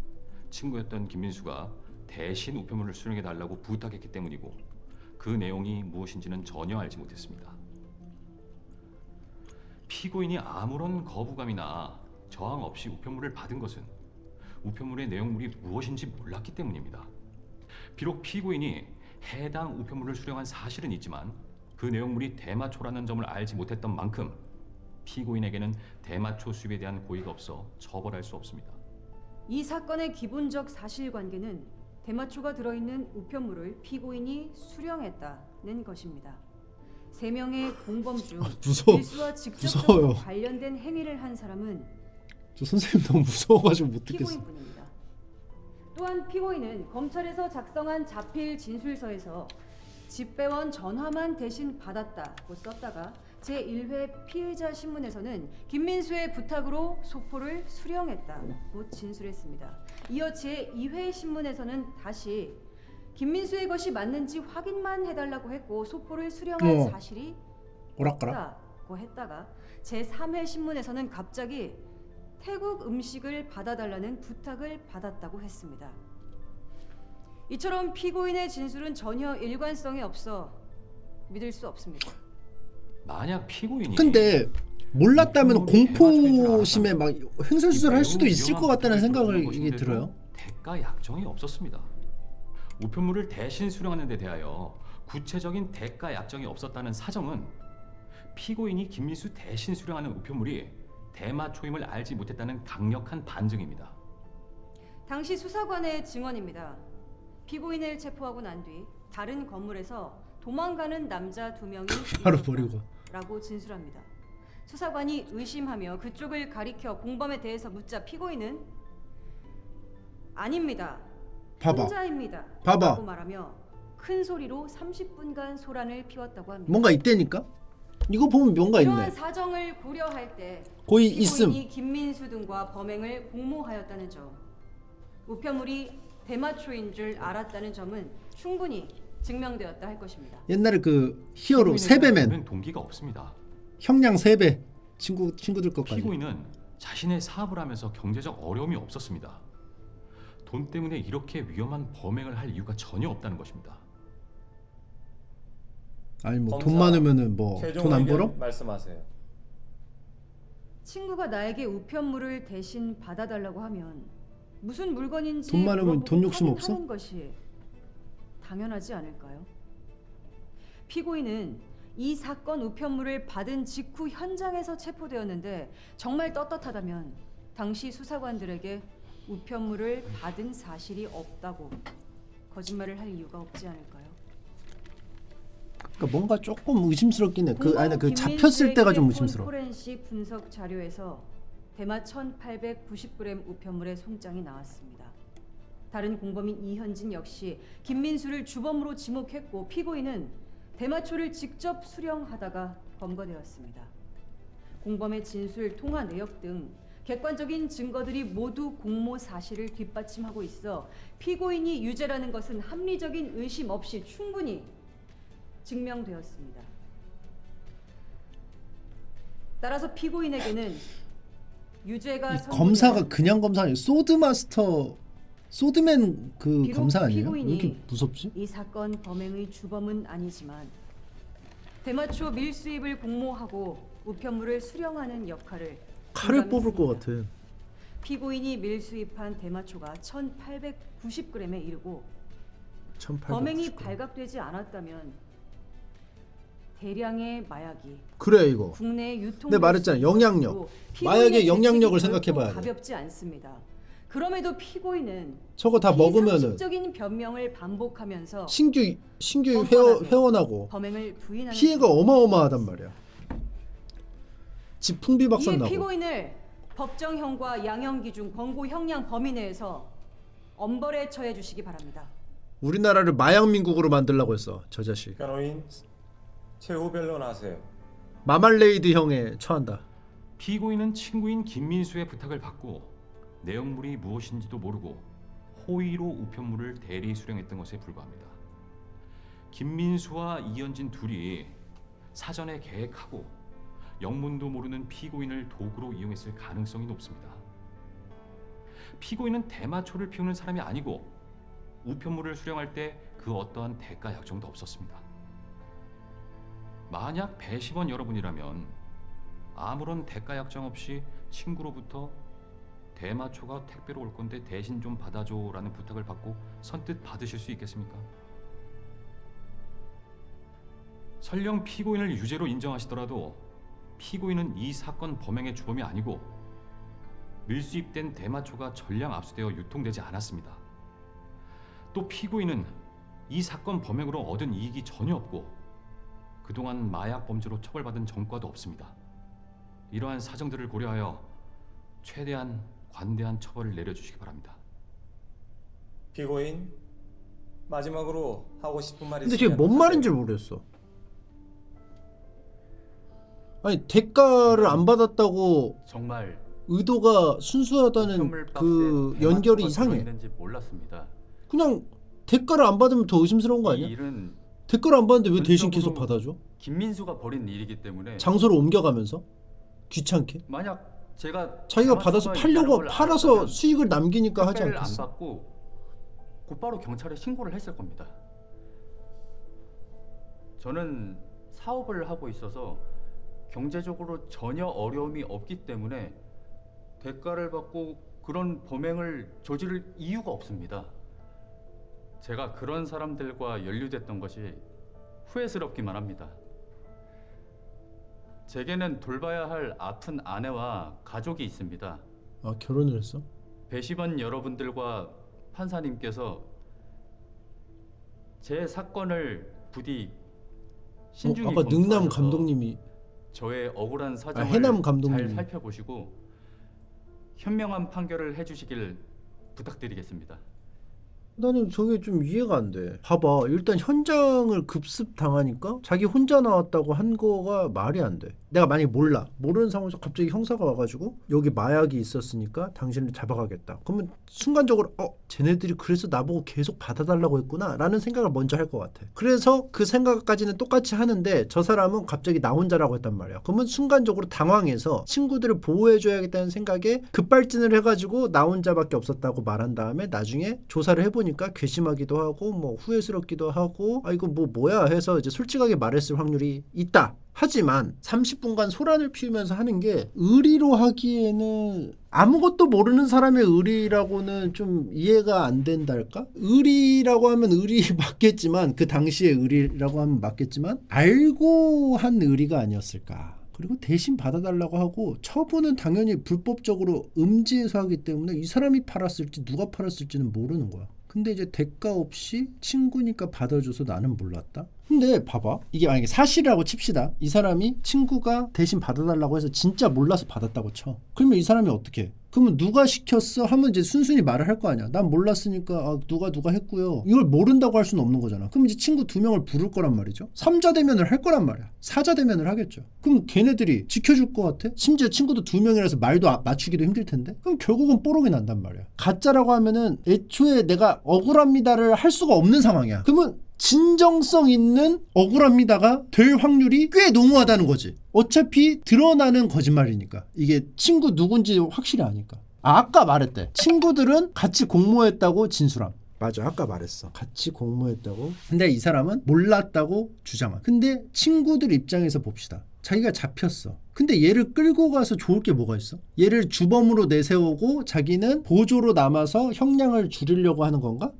Speaker 17: 친구였던 김민수가 대신 우편물을 수령해달라고 부탁했기 때문이고, 그 내용이 무엇인지는 전혀 알지 못했습니다. 피고인이 아무런 거부감이나 저항 없이 우편물을 받은 것은 우편물의 내용물이 무엇인지 몰랐기 때문입니다. 비록 피고인이 해당 우편물을 수령한 사실은 있지만 그 내용물이 대마초라는 점을 알지 못했던 만큼 피고인에게는 대마초 수입에 대한 고의가 없어 처벌할 수 없습니다.
Speaker 16: 이 사건의 기본적 사실관계는 대마초가 들어있는 우편물을 피고인이 수령했다는 것입니다. 3명의 공범 중 일수와 직접적으로 관련된 행위를 한 사람은
Speaker 1: 저 선생님 너무 무서워가지고 못 듣겠어.
Speaker 16: 피고인뿐입니다. 또한 피고인은 검찰에서 작성한 자필 진술서에서 집배원 전화만 대신 받았다고 썼다가 제1회 피의자 신문에서는 김민수의 부탁으로 소포를 수령했다고 진술했습니다. 이어 제2회 신문에서는 다시 김민수의 것이 맞는지 확인만 해달라고 했고 소포를 수령한 사실이 없다고 했다가 제3회 신문에서는 갑자기 태국 음식을 받아달라는 부탁을 받았다고 했습니다. 이처럼 피고인의 진술은 전혀 일관성이 없어 믿을 수 없습니다.
Speaker 17: 만약 피고인이
Speaker 1: 근데 몰랐다면 공포심에 막 횡설수설할 수도 있을 것 같다는 생각이 들어요.
Speaker 17: 대가 약정이 없었습니다. 우편물을 대신 수령하는 데 대하여 구체적인 대가 약정이 없었다는 사정은 피고인이 김민수 대신 수령하는 우편물이 대마초임을 알지 못했다는 강력한 반증입니다.
Speaker 16: 당시 수사관의 증언입니다. 피고인을 체포하고 난 뒤 다른 건물에서 도망가는 남자 2명이
Speaker 1: 바로 버리고
Speaker 16: 라고 진술합니다. 수사관이 의심하며 그쪽을 가리켜 공범에 대해서 묻자 피고인은 아닙니다.
Speaker 1: 봐봐.
Speaker 16: 혼자입니다.
Speaker 1: 봐봐.
Speaker 16: 라고 말하며 큰 소리로 30분간 소란을 피웠다고 합니다.
Speaker 1: 뭔가 있다니까? 이거 보면 뭔가 있네.
Speaker 16: 이러한 사정을 고려할 때
Speaker 1: 고의
Speaker 16: 피고인이
Speaker 1: 있음.
Speaker 16: 김민수 등과 범행을 공모하였다는 점, 우편물이 대마초인 줄 알았다는 점은 충분히 증명되었다 할 것입니다.
Speaker 1: 옛날에 그 히어로 세배맨
Speaker 17: 동기가 없습니다.
Speaker 1: 형량 3배 친구들 것까지.
Speaker 17: 피고인은 자신의 사업을 하면서 경제적 어려움이 없었습니다. 돈 때문에 이렇게 위험한 범행을 할 이유가 전혀 없다는 것입니다.
Speaker 1: 아니 뭐 돈 많으면은 뭐 돈 안 벌어?
Speaker 14: 말씀하세요.
Speaker 16: 친구가 나에게 우편물을 대신 받아달라고 하면 무슨 물건인지
Speaker 1: 돈 많으면 돈 욕심 없어?
Speaker 16: 하는 것이 당연하지 않을까요? 피고인은 이 사건 우편물을 받은 직후 현장에서 체포되었는데 정말 떳떳하다면 당시 수사관들에게 우편물을 받은 사실이 없다고 거짓말을 할 이유가 없지 않을까요?
Speaker 1: 그러니까 뭔가 조금 의심스럽긴 해. 그 잡혔을 때가 좀 의심스러워.
Speaker 16: 포렌식 분석 자료에서 대마 1,890g 우편물의 송장이 나왔습니다. 다른 공범인 이현진 역시 김민수를 주범으로 지목했고 피고인은 대마초를 직접 수령하다가 검거되었습니다. 공범의 진술, 통화 내역 등 객관적인 증거들이 모두 공모 사실을 뒷받침하고 있어 피고인이 유죄라는 것은 합리적인 의심 없이 충분히 증명되었습니다. 따라서 피고인에게는 유죄가
Speaker 1: 검사가 그냥 검사 아니에요. 소드마스터 소드맨 그
Speaker 16: 비록
Speaker 1: 검사 아니에요? 왜
Speaker 16: 피고인이
Speaker 1: 이렇게 무섭지?
Speaker 16: 이 사건 범행의 주범은 아니지만 대마초 밀수입을 공모하고 우편물을 수령하는 역할을
Speaker 1: 칼을 뽑을
Speaker 16: 분담했습니다.
Speaker 1: 것 같아.
Speaker 16: 피고인이 밀수입한 대마초가 1,890g에 이르고
Speaker 1: 1890g.
Speaker 16: 범행이 발각되지 않았다면 대량의 마약이
Speaker 1: 그래 이거.
Speaker 16: 국내에 유통.
Speaker 1: 내가 말했잖아. 영향력. 마약의 영향력을 생각해봐야 돼.
Speaker 16: 가볍지 않습니다. 그럼에도 피고인은
Speaker 1: 저거 다 먹으면은
Speaker 16: 상식적인 변명을 반복하면서
Speaker 1: 신규 회원하고
Speaker 16: 범행을 부인하는
Speaker 1: 피해가 어마어마하단 말이야. 집 풍비박산
Speaker 16: 이에
Speaker 1: 나고.
Speaker 16: 피고인을 법정형과 양형기준 권고 형량 범위 내에서 엄벌에 처해 주시기 바랍니다.
Speaker 1: 우리나라를 마약민국으로 만들려고 했어 저 자식.
Speaker 14: 변호인 최후 변론하세요.
Speaker 1: 마말레이드 형에 처한다.
Speaker 17: 피고인은 친구인 김민수의 부탁을 받고 내용물이 무엇인지도 모르고 호의로 우편물을 대리 수령했던 것에 불과합니다. 김민수와 이현진 둘이 사전에 계획하고 영문도 모르는 피고인을 도구로 이용했을 가능성이 높습니다. 피고인은 대마초를 피우는 사람이 아니고 우편물을 수령할 때 그 어떠한 대가 약정도 없었습니다. 만약 배심원 여러분이라면 아무런 대가 약정 없이 친구로부터 대마초가 택배로 올 건데 대신 좀 받아줘라는 부탁을 받고 선뜻 받으실 수 있겠습니까? 설령 피고인을 유죄로 인정하시더라도 피고인은 이 사건 범행의 주범이 아니고 밀수입된 대마초가 전량 압수되어 유통되지 않았습니다. 또 피고인은 이 사건 범행으로 얻은 이익이 전혀 없고 그동안 마약 범죄로 처벌받은 전과도 없습니다. 이러한 사정들을 고려하여 최대한 관대한 처벌을 내려주시기 바랍니다.
Speaker 14: 피고인 마지막으로 하고 싶은 말이
Speaker 1: 근데
Speaker 14: 있으면
Speaker 1: 저게 뭔 말인지 모르겠어. 아니 대가를 안 받았다고
Speaker 18: 정말
Speaker 1: 의도가 순수하다는 그 연결이 이상해.
Speaker 18: 있는지 몰랐습니다.
Speaker 1: 그냥 대가를 안 받으면 더 의심스러운 거 아니야?
Speaker 18: 이 일은
Speaker 1: 대가를 안 받는데 왜 대신 계속 받아줘?
Speaker 18: 김민수가 벌인 일이기 때문에
Speaker 1: 장소를 옮겨가면서 귀찮게.
Speaker 18: 만약 제가
Speaker 1: 자기가 받아서 팔아서 수익을 남기니까 하지
Speaker 18: 택배를
Speaker 1: 않겠어?
Speaker 18: 안 받고 곧바로 경찰에 신고를 했을 겁니다. 저는 사업을 하고 있어서 경제적으로 전혀 어려움이 없기 때문에 대가를 받고 그런 범행을 저지를 이유가 없습니다. 제가 그런 사람들과 연루됐던 것이 후회스럽기만 합니다. 제게는 돌봐야 할 아픈 아내와 가족이 있습니다.
Speaker 1: 아 결혼을 했어?
Speaker 18: 배심원 여러분들과 판사님께서 제 사건을 부디 신중히
Speaker 1: 아까 능남
Speaker 18: 검토하셔서
Speaker 1: 감독님이
Speaker 18: 저의 억울한 사정을
Speaker 1: 해남 감독님이.
Speaker 18: 잘 살펴보시고 현명한 판결을 해주시길 부탁드리겠습니다.
Speaker 1: 나는 저게 좀 이해가 안 돼. 봐봐. 일단 현장을 급습 당하니까 자기 혼자 나왔다고 한 거가 말이 안 돼. 내가 만약에 모르는 상황에서 갑자기 형사가 와가지고 여기 마약이 있었으니까 당신을 잡아가겠다. 그러면 순간적으로 쟤네들이 그래서 나보고 계속 받아달라고 했구나 라는 생각을 먼저 할 것 같아. 그래서 그 생각까지는 똑같이 하는데 저 사람은 갑자기 나 혼자라고 했단 말이야. 그러면 순간적으로 당황해서 친구들을 보호해줘야겠다는 생각에 급발진을 해가지고 나 혼자밖에 없었다고 말한 다음에 나중에 조사를 해보니까 괘씸하기도 하고 뭐 후회스럽기도 하고 이거 뭐야 해서 이제 솔직하게 말했을 확률이 있다. 하지만 30분간 소란을 피우면서 하는 게 의리로 하기에는 아무것도 모르는 사람의 의리라고는 좀 이해가 안 된달까? 의리라고 하면 의리 맞겠지만 그 당시의 의리라고 하면 맞겠지만 알고 한 의리가 아니었을까? 그리고 대신 받아달라고 하고 처분은 당연히 불법적으로 음지에서 하기 때문에 이 사람이 팔았을지 누가 팔았을지는 모르는 거야. 근데 이제 대가 없이 친구니까 받아줘서 나는 몰랐다? 근데 봐봐. 이게 만약에 사실이라고 칩시다. 이 사람이 친구가 대신 받아달라고 해서 진짜 몰라서 받았다고 쳐. 그러면 이 사람이 어떻게 해? 그러면 누가 시켰어? 하면 이제 순순히 말을 할 거 아니야. 난 몰랐으니까 누가 했고요. 이걸 모른다고 할 수는 없는 거잖아. 그럼 이제 친구 2명을 부를 거란 말이죠. 3자 대면을 할 거란 말이야. 4자 대면을 하겠죠. 그럼 걔네들이 지켜줄 것 같아? 심지어 친구도 2명이라서 말도 맞추기도 힘들 텐데? 그럼 결국은 뽀록이 난단 말이야. 가짜라고 하면은 애초에 내가 억울합니다를 할 수가 없는 상황이야. 그러면 진정성 있는 억울합니다가 될 확률이 꽤 농후하다는 거지. 어차피 드러나는 거짓말이니까. 이게 친구 누군지 확실히 아니까. 아까 말했대. 친구들은 같이 공모했다고 진술함. 맞아, 아까 말했어. 같이 공모했다고. 근데 이 사람은 몰랐다고 주장함. 근데 친구들 입장에서 봅시다. 자기가 잡혔어. 근데 얘를 끌고 가서 좋을 게 뭐가 있어? 얘를 주범으로 내세우고 자기는 보조로 남아서 형량을 줄이려고 하는 건가?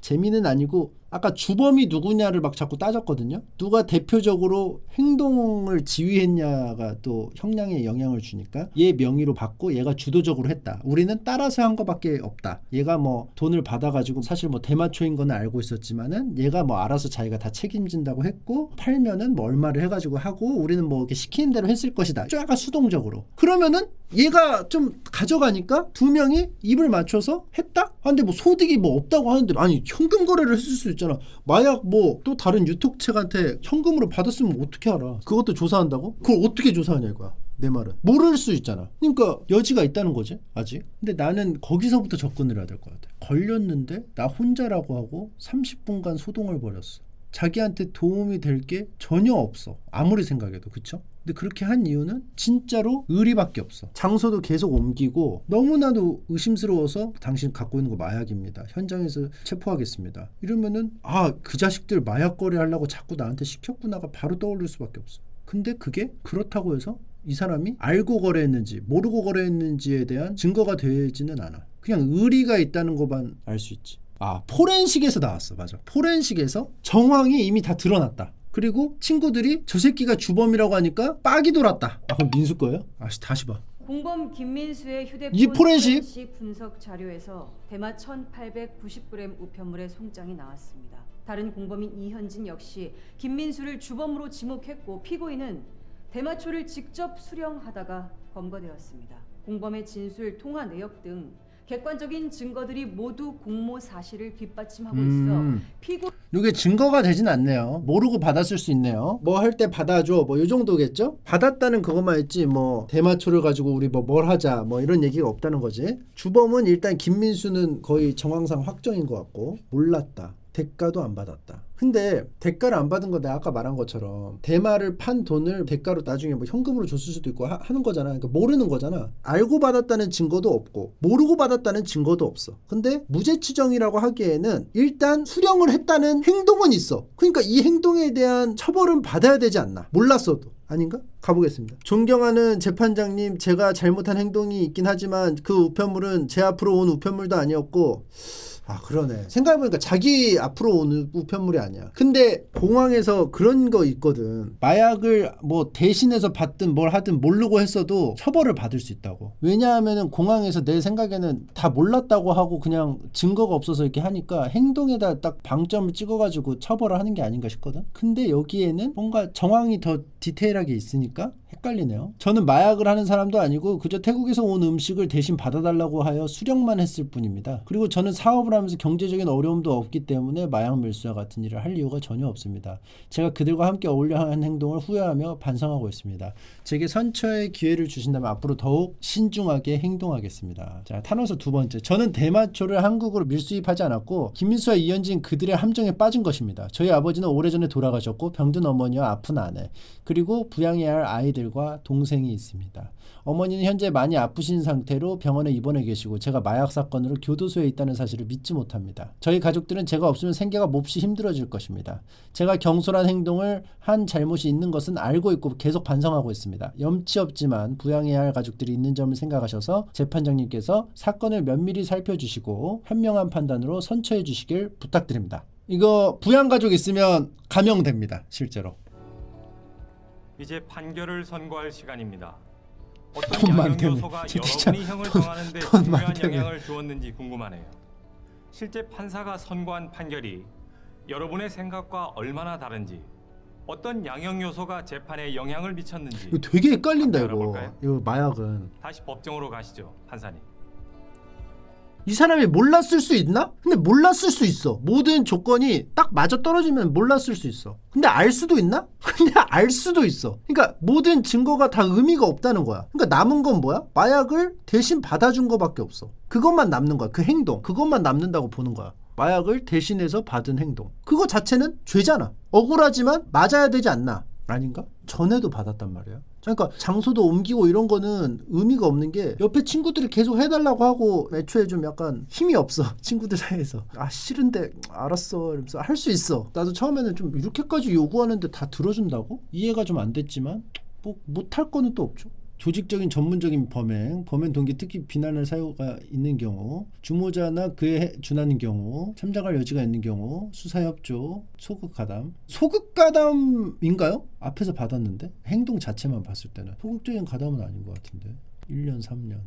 Speaker 1: 재미는 아니고 아까 주범이 누구냐를 막 자꾸 따졌거든요. 누가 대표적으로 행동을 지휘했냐가 또 형량에 영향을 주니까 얘 명의로 받고 얘가 주도적으로 했다. 우리는 따라서 한 거밖에 없다. 얘가 뭐 돈을 받아가지고 사실 뭐 대마초인 거는 알고 있었지만은 얘가 뭐 알아서 자기가 다 책임진다고 했고 팔면은 뭐 얼마를 해가지고 하고 우리는 뭐 이렇게 시키는 대로 했을 것이다. 좀 약간 수동적으로. 그러면은 얘가 좀 가져가니까 두 명이 입을 맞춰서 했다? 근데 뭐 소득이 뭐 없다고 하는데 아니 현금 거래를 했을 수 있잖아. 마약 뭐 또 다른 유통책한테 현금으로 받았으면 어떻게 알아? 그것도 조사한다고? 그걸 어떻게 조사하냐 이거야. 내 말은 모를 수 있잖아. 그러니까 여지가 있다는 거지 아직. 근데 나는 거기서부터 접근을 해야 될 것 같아. 걸렸는데 나 혼자라고 하고 30분간 소동을 벌였어. 자기한테 도움이 될 게 전혀 없어. 아무리 생각해도. 그쵸? 근데 그렇게 한 이유는 진짜로 의리밖에 없어. 장소도 계속 옮기고 너무나도 의심스러워서 당신 갖고 있는 거 마약입니다. 현장에서 체포하겠습니다. 이러면은 아, 그 자식들 마약 거래하려고 자꾸 나한테 시켰구나가 바로 떠오를 수밖에 없어. 근데 그게 그렇다고 해서 이 사람이 알고 거래했는지 모르고 거래했는지에 대한 증거가 되지는 않아. 그냥 의리가 있다는 것만 알 수 있지. 아, 포렌식에서 나왔어. 맞아. 포렌식에서 정황이 이미 다 드러났다. 그리고 친구들이 저 새끼가 주범이라고 하니까 빡이 돌았다. 아, 그럼 민수 거예요? 아, 다시 봐.
Speaker 16: 공범 김민수의 휴대폰
Speaker 1: 이 포렌식
Speaker 16: 분석 자료에서 대마 1,890g 우편물의 송장이 나왔습니다. 다른 공범인 이현진 역시 김민수를 주범으로 지목했고 피고인은 대마초를 직접 수령하다가 검거되었습니다. 공범의 진술, 통화 내역 등 객관적인 증거들이 모두 공모 사실을 뒷받침하고 있어 피고
Speaker 1: 이게 증거가 되진 않네요. 모르고 받았을 수 있네요. 뭐 할 때 받아줘 뭐 이 정도겠죠? 받았다는 그것만 했지 뭐 대마초를 가지고 우리 뭐 뭘 하자 뭐 이런 얘기가 없다는 거지. 주범은 일단 김민수는 거의 정황상 확정인 것 같고 몰랐다. 대가도 안 받았다. 근데 대가를 안 받은 거 내가 아까 말한 것처럼 대마를 판 돈을 대가로 나중에 뭐 현금으로 줬을 수도 있고 하는 거잖아. 그러니까 모르는 거잖아. 알고 받았다는 증거도 없고 모르고 받았다는 증거도 없어. 근데 무죄 추정이라고 하기에는 일단 수령을 했다는 행동은 있어. 그러니까 이 행동에 대한 처벌은 받아야 되지 않나. 몰랐어도. 아닌가? 가보겠습니다. 존경하는 재판장님, 제가 잘못한 행동이 있긴 하지만 그 우편물은 제 앞으로 온 우편물도 아니었고 아, 그러네. 생각해보니까 자기 앞으로 오는 우편물이 아니야. 근데 공항에서 그런 거 있거든. 마약을 뭐 대신해서 받든 뭘 하든 모르고 했어도 처벌을 받을 수 있다고. 왜냐하면은 공항에서 내 생각에는 다 몰랐다고 하고 그냥 증거가 없어서 이렇게 하니까 행동에다 딱 방점을 찍어가지고 처벌을 하는 게 아닌가 싶거든. 근데 여기에는 뭔가 정황이 더 디테일하게 있으니까 헷갈리네요. 저는 마약을 하는 사람도 아니고 그저 태국에서 온 음식을 대신 받아달라고 하여 수령만 했을 뿐입니다. 그리고 저는 사업을 하면서 경제적인 어려움도 없기 때문에 마약 밀수와 같은 일을 할 이유가 전혀 없습니다. 제가 그들과 함께 어울려 한 행동을 후회하며 반성하고 있습니다. 제게 선처의 기회를 주신다면 앞으로 더욱 신중하게 행동하겠습니다. 자, 탄원서 두 번째. 저는 대마초를 한국으로 밀수입하지 않았고 김민수와 이현진 그들의 함정에 빠진 것입니다. 저희 아버지는 오래전에 돌아가셨고 병든 어머니와 아픈 아내 그리고 부양해야 할 아이들과 동생이 있습니다. 어머니는 현재 많이 아프신 상태로 병원에 입원해 계시고 제가 마약 사건으로 교도소에 있다는 사실을 믿지 못합니다. 저희 가족들은 제가 없으면 생계가 몹시 힘들어질 것입니다. 제가 경솔한 행동을 한 잘못이 있는 것은 알고 있고 계속 반성하고 있습니다. 염치 없지만 부양해야 할 가족들이 있는 점을 생각하셔서 재판장님께서 사건을 면밀히 살펴주시고 현명한 판단으로 선처해 주시길 부탁드립니다. 이거 부양가족 있으면 감형됩니다. 실제로.
Speaker 7: 이제 판결을 선고할 시간입니다.
Speaker 1: 돈
Speaker 7: 어떤
Speaker 1: 많다며.
Speaker 7: 양형 요소가
Speaker 1: 진짜
Speaker 7: 여러분이 형을 정하는 데
Speaker 1: 돈
Speaker 7: 중요한
Speaker 1: 많다며.
Speaker 7: 영향을 주었는지 궁금하네요. 실제 판사가 선고한 판결이 여러분의 생각과 얼마나 다른지, 어떤 양형 요소가 재판에 영향을 미쳤는지
Speaker 1: 이거 되게 헷갈린다
Speaker 7: 함께
Speaker 1: 이거.
Speaker 7: 알아볼까요?
Speaker 1: 이거 마약은.
Speaker 7: 다시 법정으로 가시죠, 판사님.
Speaker 1: 이 사람이 몰랐을 수 있나? 근데 몰랐을 수 있어. 모든 조건이 딱 맞아 떨어지면 몰랐을 수 있어. 근데 알 수도 있나? 근데 알 수도 있어. 그러니까 모든 증거가 다 의미가 없다는 거야. 그러니까 남은 건 뭐야? 마약을 대신 받아준 거밖에 없어. 그것만 남는 거야. 그 행동. 그것만 남는다고 보는 거야. 마약을 대신해서 받은 행동. 그거 자체는 죄잖아. 억울하지만 맞아야 되지 않나? 아닌가? 전에도 받았단 말이야. 그러니까 장소도 옮기고 이런 거는 의미가 없는 게 옆에 친구들이 계속 해달라고 하고 애초에 좀 약간 힘이 없어. 친구들 사이에서. 아 싫은데 알았어 이러면서 할 수 있어. 나도 처음에는 좀 이렇게까지 요구하는데 다 들어준다고? 이해가 좀 안 됐지만 뭐 못할 거는 또 없죠. 조직적인 전문적인 범행 동기 특히 비난할 사유가 있는 경우, 주모자나 그에 준하는 경우, 참작할 여지가 있는 경우, 수사협조, 소극가담. 소극가담인가요? 앞에서 받았는데 행동 자체만 봤을 때는 소극적인 가담은 아닌 것 같은데 1년 3년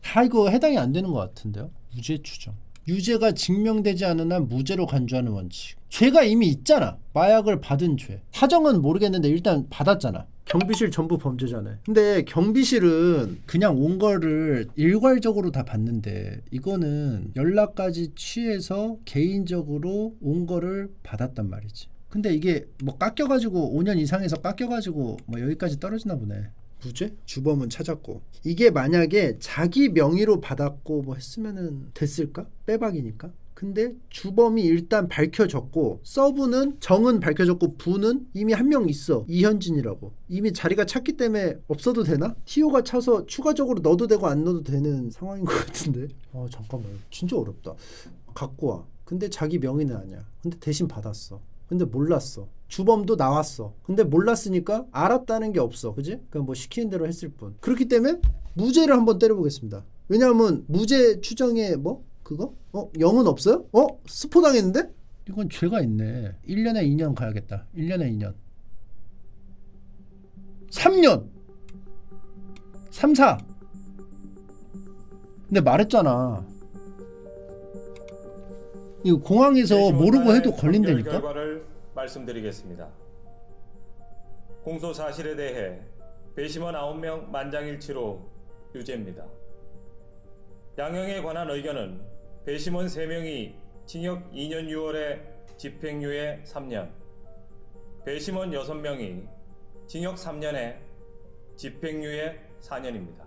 Speaker 1: 다 이거 해당이 안 되는 것 같은데요. 무죄 추정. 유죄가 증명되지 않은 한 무죄로 간주하는 원칙. 죄가 이미 있잖아. 마약을 받은 죄. 사정은 모르겠는데 일단 받았잖아. 경비실 전부 범죄잖아요. 근데 경비실은 그냥 온 거를 일괄적으로 다 봤는데 이거는 연락까지 취해서 개인적으로 온 거를 받았단 말이지. 근데 이게 뭐 깎여가지고 5년 이상에서 깎여가지고 뭐 여기까지 떨어지나 보네. 무죄? 주범은 찾았고. 이게 만약에 자기 명의로 받았고 뭐 했으면은 됐을까? 빼박이니까. 근데 주범이 일단 밝혀졌고 서브는 정은 밝혀졌고 부는 이미 한 명 있어. 이현진이라고. 이미 자리가 찼기 때문에 없어도 되나? TO가 차서 추가적으로 넣어도 되고 안 넣어도 되는 상황인 것 같은데. 잠깐만. 진짜 어렵다. 갖고 와. 근데 자기 명의는 아니야. 근데 대신 받았어. 근데 몰랐어. 주범도 나왔어. 근데 몰랐으니까 알았다는 게 없어. 그지? 그냥 뭐 시키는 대로 했을 뿐. 그렇기 때문에 무죄를 한번 때려보겠습니다. 왜냐하면 무죄 추정에 뭐? 그거? 0은 없어요? 스포 당했는데? 이건 죄가 있네. 1년에 2년 가야겠다. 1년에 2년. 3년! 3, 4. 근데 말했잖아. 이거 공항에서 모르고 해도 걸린다니까?
Speaker 14: 결과를 말씀드리겠습니다. 공소 사실에 대해 배심원 9명 만장일치로 유죄입니다. 양형에 관한 의견은 배심원 3명이 징역 2년 6월에 집행유예 3년, 배심원 6명이 징역 3년에 집행유예 4년입니다.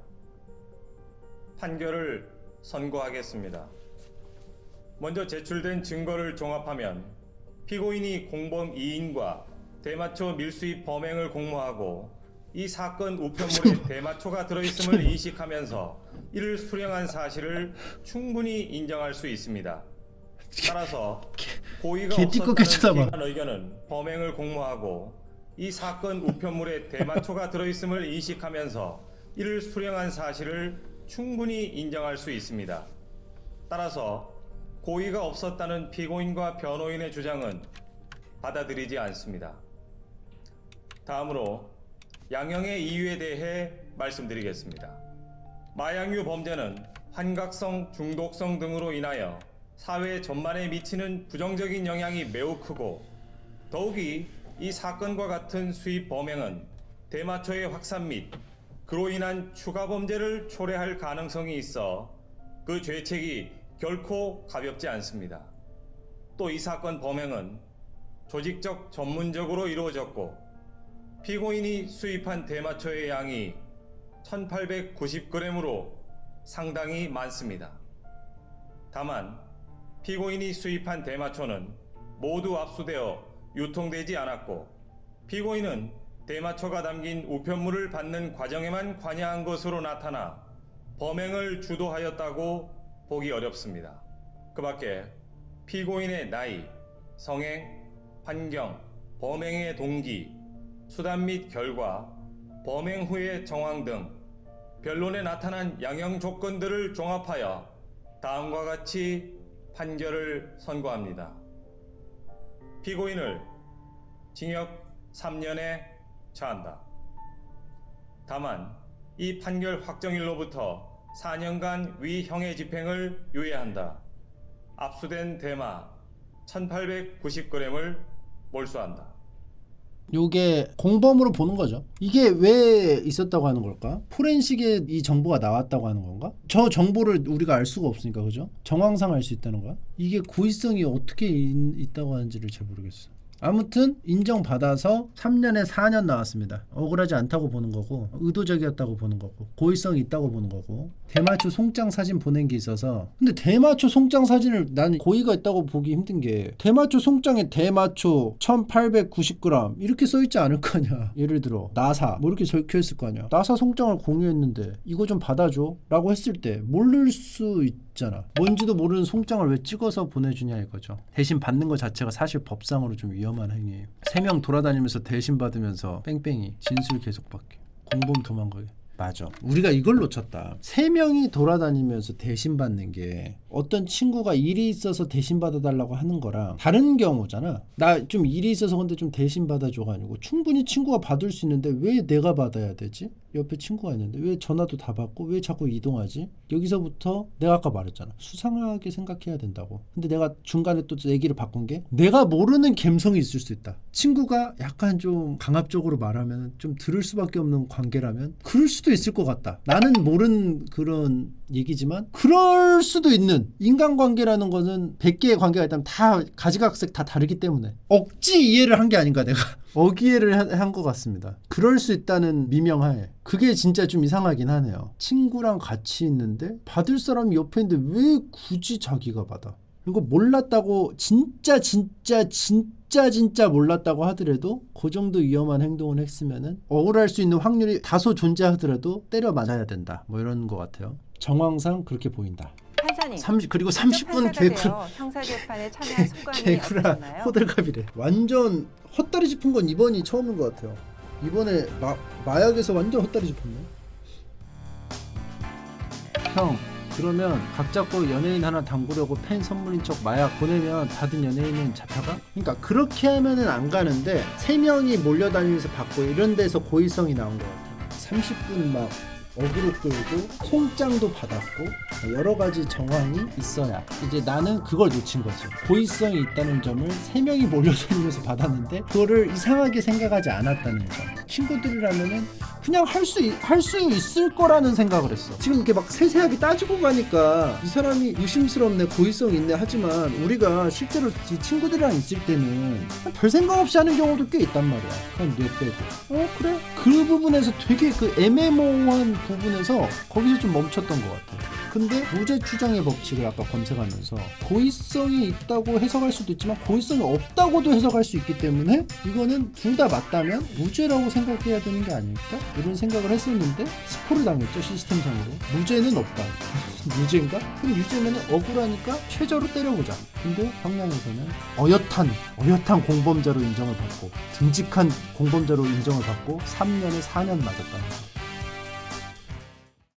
Speaker 14: 판결을 선고하겠습니다. 먼저 제출된 증거를 종합하면 피고인이 공범 2인과 대마초 밀수입 범행을 공모하고 이 사건 우편물에 대마초가 들어있음을 인식하면서 이를 수령한 사실을 충분히 인정할 수 있습니다. 따라서 고의가 없었다는 기관 의견은 범행을 공모하고 이 사건 우편물에 대마초가 들어있음을 인식하면서 이를 수령한 사실을 충분히 인정할 수 있습니다. 따라서 고의가 없었다는 피고인과 변호인의 주장은 받아들이지 않습니다. 다음으로 양형의 이유에 대해 말씀드리겠습니다. 마약류 범죄는 환각성, 중독성 등으로 인하여 사회 전반에 미치는 부정적인 영향이 매우 크고 더욱이 이 사건과 같은 수입 범행은 대마초의 확산 및 그로 인한 추가 범죄를 초래할 가능성이 있어 그 죄책이 결코 가볍지 않습니다. 또 이 사건 범행은 조직적 전문적으로 이루어졌고 피고인이 수입한 대마초의 양이 1890g으로 상당히 많습니다. 다만 피고인이 수입한 대마초는 모두 압수되어 유통되지 않았고 피고인은 대마초가 담긴 우편물을 받는 과정에만 관여한 것으로 나타나 범행을 주도하였다고 보기 어렵습니다. 그 밖에 피고인의 나이, 성행, 환경, 범행의 동기, 수단 및 결과, 범행 후의 정황 등 변론에 나타난 양형 조건들을 종합하여 다음과 같이 판결을 선고합니다. 피고인을 징역 3년에 처한다. 다만 이 판결 확정일로부터 4년간 위형의 집행을 유예한다. 압수된 대마 1890g을 몰수한다.
Speaker 1: 요게 공범으로 보는 거죠. 이게 왜 있었다고 하는 걸까? 포렌식에 이 정보가 나왔다고 하는 건가? 저 정보를 우리가 알 수가 없으니까, 그죠? 정황상 알 수 있다는 거야? 이게 고의성이 어떻게 있다고 하는지를 잘 모르겠어. 아무튼 인정받아서 3년에 4년 나왔습니다. 억울하지 않다고 보는 거고 의도적이었다고 보는 거고 고의성이 있다고 보는 거고 대마초 송장 사진 보낸 게 있어서 근데 대마초 송장 사진을 나는 고의가 있다고 보기 힘든 게 대마초 송장에 대마초 1890g 이렇게 써있지 않을 거 아니야. 예를 들어 나사 뭐 이렇게 적혀있을 거 아니야. 나사 송장을 공유했는데 이거 좀 받아줘 라고 했을 때 모를 수 있잖아. 뭔지도 모르는 송장을 왜 찍어서 보내주냐 이거죠. 대신 받는 것 자체가 사실 법상으로 좀 위험한 행위예요. 3명 돌아다니면서 대신 받으면서 뺑뺑이 진술 계속 받기 공범 도망가기. 맞아. 우리가 이걸 놓쳤다. 3명이 돌아다니면서 대신 받는 게 어떤 친구가 일이 있어서 대신 받아달라고 하는 거랑 다른 경우잖아. 나 좀 일이 있어서 근데 좀 대신 받아줘가 아니고 충분히 친구가 받을 수 있는데 왜 내가 받아야 되지? 옆에 친구가 있는데 왜 전화도 다 받고 왜 자꾸 이동하지? 여기서부터 내가 아까 말했잖아. 수상하게 생각해야 된다고. 근데 내가 중간에 또 얘기를 바꾼 게 내가 모르는 감성이 있을 수 있다. 친구가 약간 좀 강압적으로 말하면 좀 들을 수밖에 없는 관계라면 그럴 수도 있을 것 같다. 나는 모르는 그런 얘기지만 그럴 수도 있는 인간관계라는 거는 100개의 관계가 있다면 다 가지각색 다 다르기 때문에 억지 이해를 한 게 아닌가 내가 어기해를 한 것 같습니다. 그럴 수 있다는 미명하에 그게 진짜 좀 이상하긴 하네요. 친구랑 같이 있는데 받을 사람이 옆에 있는데 왜 굳이 자기가 받아? 이거 몰랐다고 진짜 몰랐다고 하더라도 그 정도 위험한 행동을 했으면은 억울할 수 있는 확률이 다소 존재하더라도 때려 맞아야 된다. 뭐 이런 것 같아요. 정황상 그렇게 보인다.
Speaker 19: 판사님,
Speaker 1: 그리고 30분 개구라
Speaker 19: 형사재판에 참여한 소감이
Speaker 1: 개구라
Speaker 19: 어떠셨나요?
Speaker 1: 호들갑이래. 완전 헛다리 짚은 건 이번이 처음인 것 같아요. 이번에 마약에서 완전 헛다리 짚었네. 형 그러면 각 잡고 연예인 하나 담그려고 팬 선물인 척 마약 보내면 받은 연예인은 잡혀가? 그러니까 그렇게 하면은 안 가는데 3명이 몰려다니면서 받고 이런 데서 고의성이 나온 것 같아요. 30분 막 어그로 끌고 송장도 받았고 여러 가지 정황이 있어야 이제 나는 그걸 놓친 거지. 고의성이 있다는 점을 3명이 몰려다니면서 받았는데 그거를 이상하게 생각하지 않았다는 점. 친구들이라면은 그냥 할 수 있을 거라는 생각을 했어. 지금 이렇게 막 세세하게 따지고 가니까 이 사람이 의심스럽네 고의성 있네 하지만 우리가 실제로 친구들이랑 있을 때는 별 생각 없이 하는 경우도 꽤 있단 말이야. 그냥 뇌 빼고 그래? 그 부분에서 되게 그 애매모호한 부분에서 거기서 좀 멈췄던 것 같아요. 근데 무죄 추정의 법칙을 아까 검색하면서 고의성이 있다고 해석할 수도 있지만 고의성이 없다고도 해석할 수 있기 때문에 이거는 둘 다 맞다면 무죄라고 생각해야 되는 게 아닐까? 이런 생각을 했었는데 스포를 당했죠. 시스템상으로. 무죄는 없다. 유죄인가? 그럼 유죄면 억울하니까 최저로 때려보자. 근데 형량에서는 어엿한 공범자로 인정을 받고 듬직한 공범자로 인정을 받고 3년에 4년 맞았다는 거.